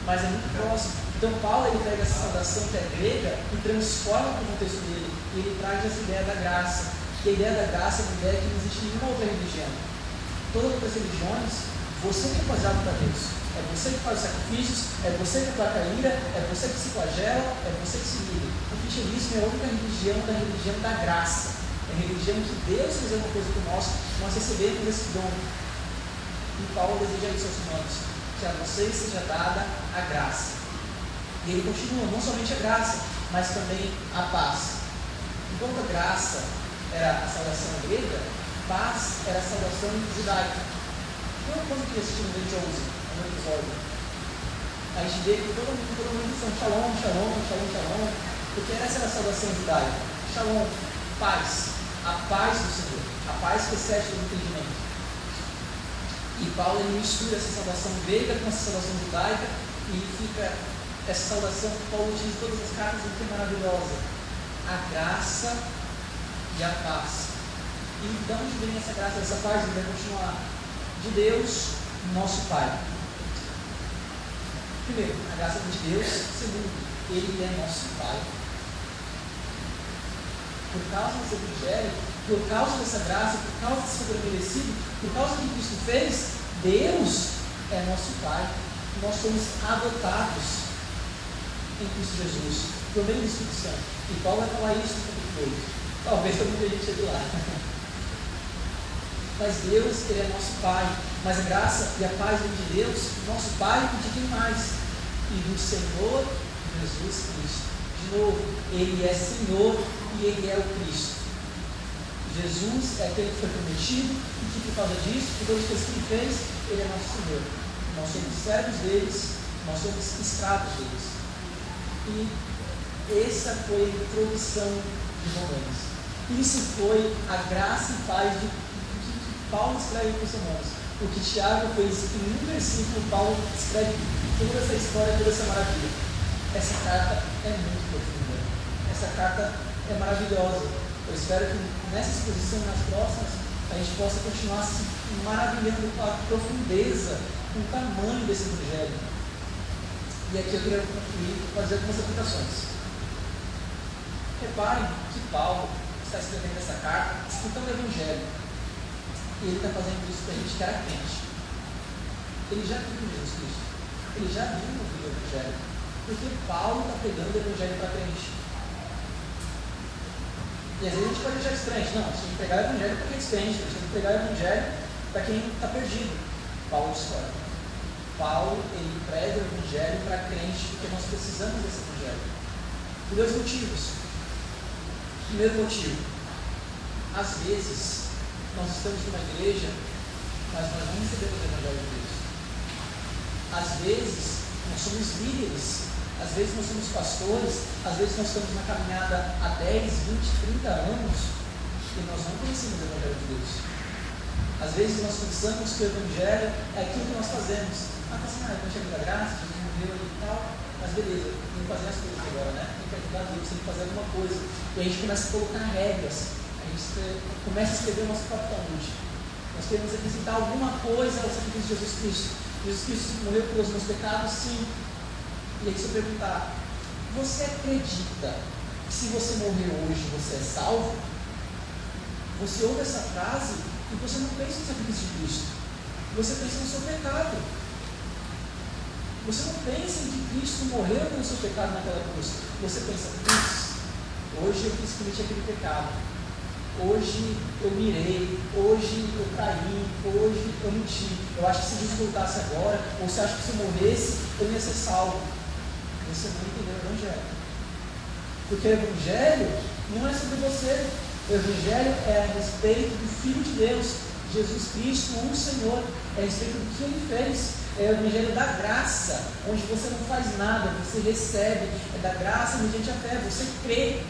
mas é muito próximo. Então Paulo ele pega essa saudação que é grega e transforma o contexto dele, e ele traz essa ideia da graça. E a ideia da graça é uma ideia que não existe em nenhuma outra religião. Todas as outras religiões, você que é baseado para Deus. É você que faz os sacrifícios, é você que placa a ira, é você que se flagela, é você que se liga. O cristianismo é a única religião da graça. É a religião que Deus fez uma coisa por nós recebemos esse dom. E Paulo deseja isso aos irmãos, que a vocês seja dada a graça. E ele continua, não somente a graça, mas também a paz. Enquanto a graça era a saudação grega, paz era a saudação judaica. Tem uma coisa que assistimos em 11. No episódio, a gente vê que todo mundo diz shalom, shalom, shalom, shalom, porque essa era a saudação judaica. Shalom, paz, a paz do Senhor, a paz que excede todo entendimento. E Paulo ele mistura essa saudação grega com essa saudação judaica e fica essa saudação que Paulo diz em todas as cartas muito maravilhosa: a graça e a paz. E de onde vem essa graça, essa paz? Ele vai continuar de Deus, nosso Pai. Primeiro, a graça de Deus. Segundo, Ele é nosso Pai. Por causa desse evangelho, por causa dessa graça, por causa desse favor merecido, por causa do que Cristo fez, Deus é nosso Pai. Nós somos adotados em Cristo Jesus, por meio do Espírito Santo. E Paulo vai falar isso no capítulo 8. Talvez muita gente chegue lá. Mas Deus, Ele é nosso Pai. Mas a graça e a paz vem de Deus, nosso Pai, e de quem mais? E do Senhor Jesus Cristo. De novo, Ele é Senhor e Ele é o Cristo. Jesus é aquele que foi prometido e que por causa disso, por todas as coisas que Ele fez, Ele é nosso Senhor. Nós somos servos deles, nós somos escravos deles. E essa foi a introdução de Romanos. Isso foi a graça e paz de Paulo escreve para os irmãos. O que Tiago fez em um versículo, Paulo escreve toda essa história, toda essa maravilha. Essa carta é muito profunda. Essa carta é maravilhosa. Eu espero que nessa exposição e nas próximas a gente possa continuar se maravilhando com a profundeza, com o tamanho desse evangelho. E aqui eu queria concluir, fazer algumas aplicações. Reparem que Paulo está escrevendo essa carta explicando o evangelho. E ele está fazendo isso para a gente que era crente. Ele já viu Jesus Cristo. Ele já viu o evangelho. Porque Paulo está pegando o evangelho para crente. E às vezes a gente pode achar estranho. Não, a gente tem que pegar o evangelho para quem é descrente. A gente tem que pegar o evangelho para quem está perdido. Paulo discorda. Paulo, ele prega o evangelho para crente porque nós precisamos desse evangelho. Por dois motivos. Primeiro motivo. Às vezes, nós estamos numa igreja, mas nós não recebemos o Evangelho de Deus. Às vezes, nós somos líderes, às vezes nós somos pastores, às vezes nós estamos na caminhada há 10, 20, 30 anos e nós não conhecemos o Evangelho de Deus. Às vezes nós pensamos que o Evangelho é aquilo que nós fazemos. Ah, o Evangelho da graça, Jesus morreu ali e tal, mas beleza, tem que fazer as coisas agora, né? Tem que ajudar Deus, tem que fazer alguma coisa. E a gente começa a colocar regras, a gente começa a escrever o nosso próprio Talmud. Nós queremos acrescentar alguma coisa ao sacrifício de Jesus Cristo. Jesus Cristo morreu pelos meus pecados, sim. E aí, se eu perguntar, você acredita que se você morrer hoje, você é salvo? Você ouve essa frase e você não pensa no sacrifício de Cristo. Você pensa no seu pecado. Você não pensa em que Cristo morreu pelo seu pecado naquela cruz. Você pensa, hoje eu quis cometer aquele pecado. Hoje eu mirei, hoje eu traí, hoje eu menti. Eu acho que se Jesus voltasse agora, ou você acha que se eu morresse, eu ia ser salvo. Você não entendeu o Evangelho. Porque o Evangelho não é sobre você. O Evangelho é a respeito do Filho de Deus, Jesus Cristo, o Senhor. É a respeito do que Ele fez. É o Evangelho da graça, onde você não faz nada, você recebe. É da graça mediante a fé, você crê.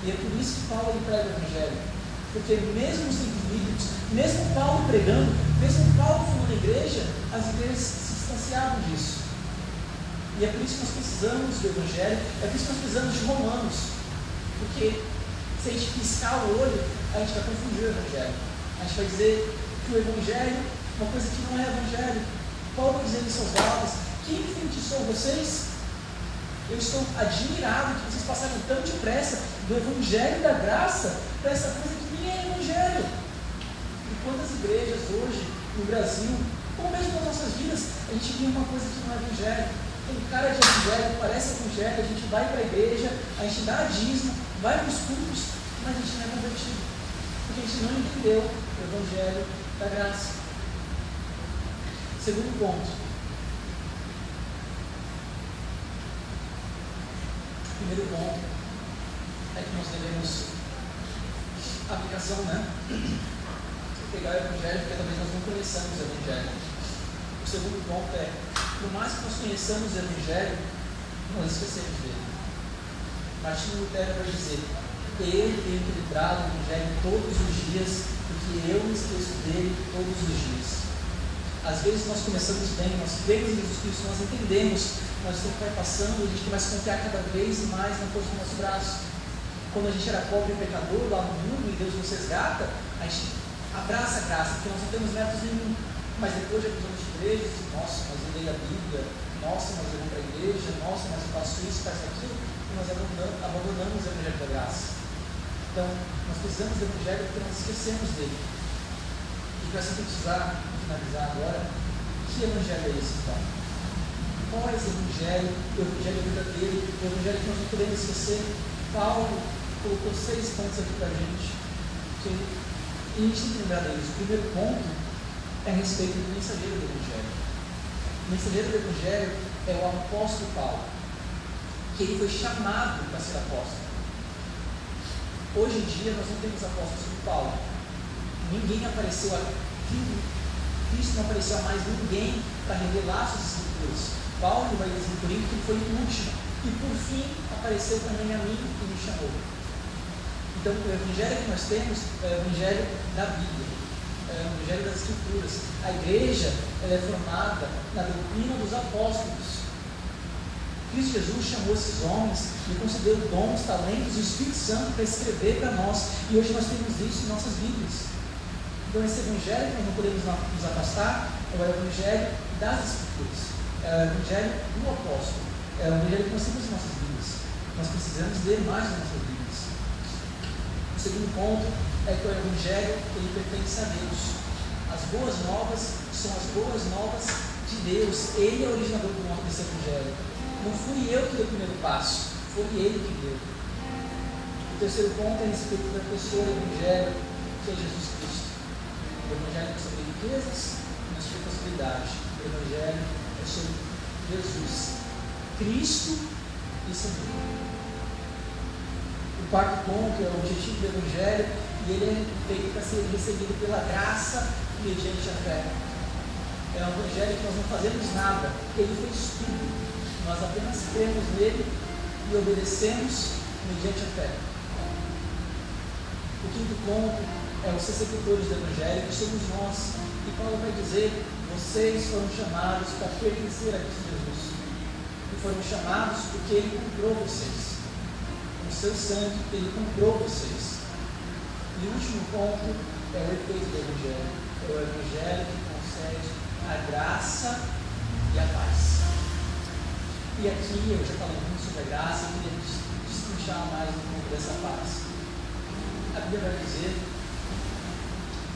E é por isso que Paulo ele prega o Evangelho. Porque mesmo os tempos bíblicos, mesmo Paulo pregando, mesmo Paulo falando na igreja, as igrejas se distanciavam disso. E é por isso que nós precisamos do Evangelho, é por isso que nós precisamos de Romanos. Porque se a gente piscar o olho, a gente vai confundir o Evangelho. A gente vai dizer que o Evangelho é uma coisa que não é Evangelho. Paulo vai dizer em seus Gálatas, quem enfeitiçou vocês? Eu estou admirado que vocês passaram tão depressa do Evangelho da graça para essa coisa que nem é Evangelho. E quantas igrejas hoje no Brasil, ou mesmo nas nossas vidas, a gente viu uma coisa que não é Evangelho. Tem cara de Evangelho, parece Evangelho, a gente vai para a igreja, a gente dá dízimo, vai para os cultos, mas a gente não é convertido. Porque a gente não entendeu o Evangelho da graça. Segundo ponto. Primeiro ponto é que nós devemos aplicação, né? Pegar o Evangelho, porque talvez nós não conheçamos o Evangelho. O segundo ponto é, por mais que nós conheçamos o Evangelho, nós esquecemos dele. Martinho Lutero vai dizer, ele tem equilibrado o Evangelho todos os dias, porque eu me esqueço dele todos os dias. Às vezes nós começamos bem, nós cremos em Jesus Cristo, nós entendemos, mas o tempo vai passando, a gente começa a confiar cada vez mais na força do nosso braço. Quando a gente era pobre e pecador lá no mundo e Deus nos resgata, a gente abraça a graça, porque nós não temos métodos nenhum. Mas depois de alguns anos de igreja, nossa, mas eu leio a Bíblia, nossa, mas eu vou para a igreja, nossa, mas eu faço isso, faço aquilo, e nós abandonamos o Evangelho da graça. Então, nós precisamos do Evangelho porque nós esquecemos dele. E para sintetizar, finalizar agora, que Evangelho é esse então? Qual é esse Evangelho? O Evangelho verdadeiro, o Evangelho que nós não podemos esquecer. Paulo colocou 6 pontos aqui para a gente. E a gente tem que lembrar deles. O primeiro ponto é a respeito do mensageiro do Evangelho. O mensageiro do Evangelho é o apóstolo Paulo, que ele foi chamado para ser apóstolo. Hoje em dia nós não temos apóstolos como Paulo. Ninguém apareceu aqui, Cristo não apareceu a mais ninguém para revelar suas escrituras. Paulo vai dizer por isso que ele foi o último. E por fim apareceu também a mim e me chamou. Então o Evangelho que nós temos é o Evangelho da Bíblia, é o Evangelho das Escrituras. A igreja ela é formada na doutrina dos apóstolos. Cristo Jesus chamou esses homens e concedeu dons, talentos e o Espírito Santo para escrever para nós. E hoje nós temos isso em nossas Bíblias. Então esse Evangelho que nós não podemos nos afastar é o Evangelho das Escrituras. É o Evangelho do apóstolo. É o Evangelho que nós temos em nossas Bíblias. Nós precisamos ler mais as nossas Bíblias. O segundo ponto é que o Evangelho ele pertence a Deus. As boas novas são as boas novas de Deus. Ele é o originador desse Evangelho. Não fui eu que dei o primeiro passo, foi ele que deu. O terceiro ponto é a respeito da pessoa do Evangelho, que é Jesus Cristo. O Evangelho é sobre riquezas e não é sobre possibilidade. O Evangelho é sobre Jesus, Cristo e Senhor. O quarto ponto é o objetivo do Evangelho E ele é feito para ser recebido pela graça mediante a fé. É um evangelho que nós não fazemos nada, ele fez tudo. Nós apenas cremos nele e obedecemos mediante a fé. O quinto ponto é os executores do evangelho, que somos nós. E Paulo vai dizer: vocês foram chamados para pertencer a Cristo Jesus. E foram chamados porque ele comprou vocês. Com o seu sangue, ele comprou vocês. E o último ponto é o efeito do evangelho. É o evangelho que concede a graça e a paz. E aqui eu já falei muito sobre a graça, eu queria destrinchar mais um pouco dessa paz. A Bíblia vai dizer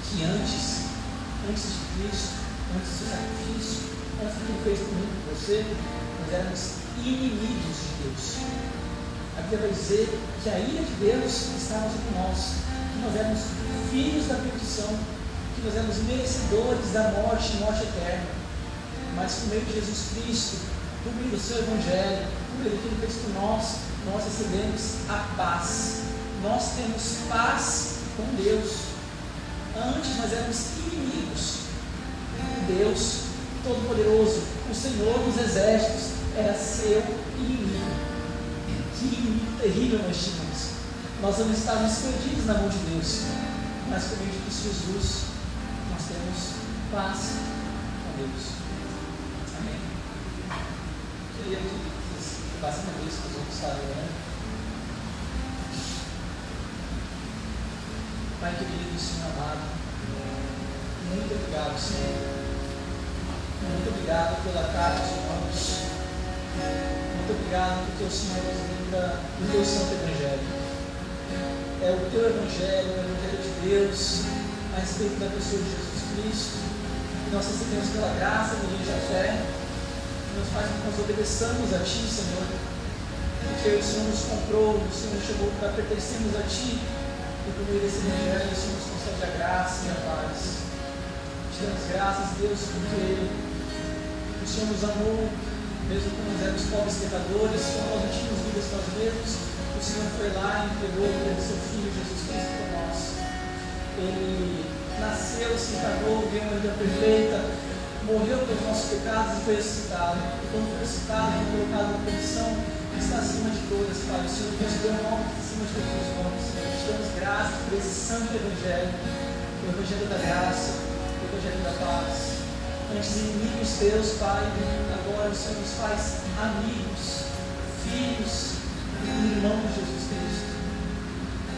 que antes de Cristo, antes do sacrifício, antes do que ele fez por mim, por você, nós éramos inimigos de Deus. A Bíblia vai dizer que a ira de Deus estava sobre nós, que nós éramos filhos da perdição, que nós éramos merecedores da morte eterna. Mas por meio de Jesus Cristo, por meio do seu Evangelho, por meio do que ele fez por nós, nós recebemos a paz. Nós temos paz com Deus. Antes nós éramos inimigos. Deus Todo-Poderoso, o Senhor dos Exércitos, era seu inimigo. Que inimigo terrível nós tínhamos. Nós não estávamos perdidos na mão de Deus, mas por meio de Cristo Jesus, nós temos paz com Deus. Amém? Eu queria que vocês passem uma vez com os outros falando. Pai querido, Senhor amado, muito obrigado, Senhor. Muito obrigado pela carta dos irmãos. Muito obrigado porque o Senhor nos lembra do teu santo Evangelho. É o teu Evangelho, o Evangelho de Deus, a respeito da pessoa de Jesus Cristo, que nós recebemos pela graça, mediante a fé, que nos faz que nós obedeçamos a Ti, Senhor, porque o Senhor nos comprou, o Senhor nos chamou para pertencermos a Ti, e por meio desse Evangelho o Senhor nos concede a graça e a paz. Te damos graças, Deus, porque o Senhor nos amou, mesmo quando nós éramos pobres pecadores, quando nós não tínhamos vidas nós mesmos, o Senhor foi lá e entregou o seu Filho Jesus Cristo por nós. Ele nasceu, se encarnou, veio uma vida perfeita, morreu pelos nossos pecados e foi ressuscitado. E quando foi ressuscitado, foi colocado na posição que está acima de todas, Pai. O Senhor nos deu um nome acima de todos os nomes. Te damos graças por esse santo Evangelho, o Evangelho da graça, o Evangelho da paz. Antes inimigos teus, Pai, agora o Senhor nos faz amigos, filhos e irmãos de Jesus Cristo.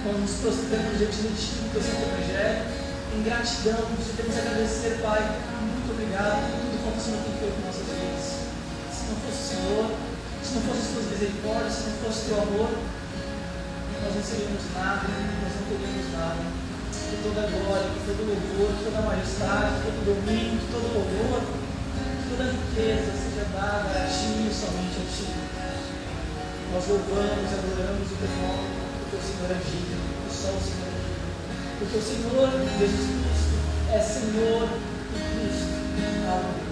Quando nos prostramos diante de Ti, do teu santo Evangelho, em gratidão, te temos a agradecer, Pai. Muito obrigado por tudo quanto o Senhor tem feito em nossas vidas. Se não fosse o Senhor, se não fosse as tuas misericórdias, se não fosse o teu amor, nós não seríamos nada, nós não teríamos nada. Que toda a glória, que todo o louvor, que toda a majestade, que todo o domínio, que todo o louvor, que toda a riqueza seja dada a Ti e somente a Ti. Nós louvamos, adoramos o Teu nome, porque o Senhor é digno, e só o Senhor é digno. Porque o Senhor, Jesus Cristo, é Senhor e Cristo. Aleluia.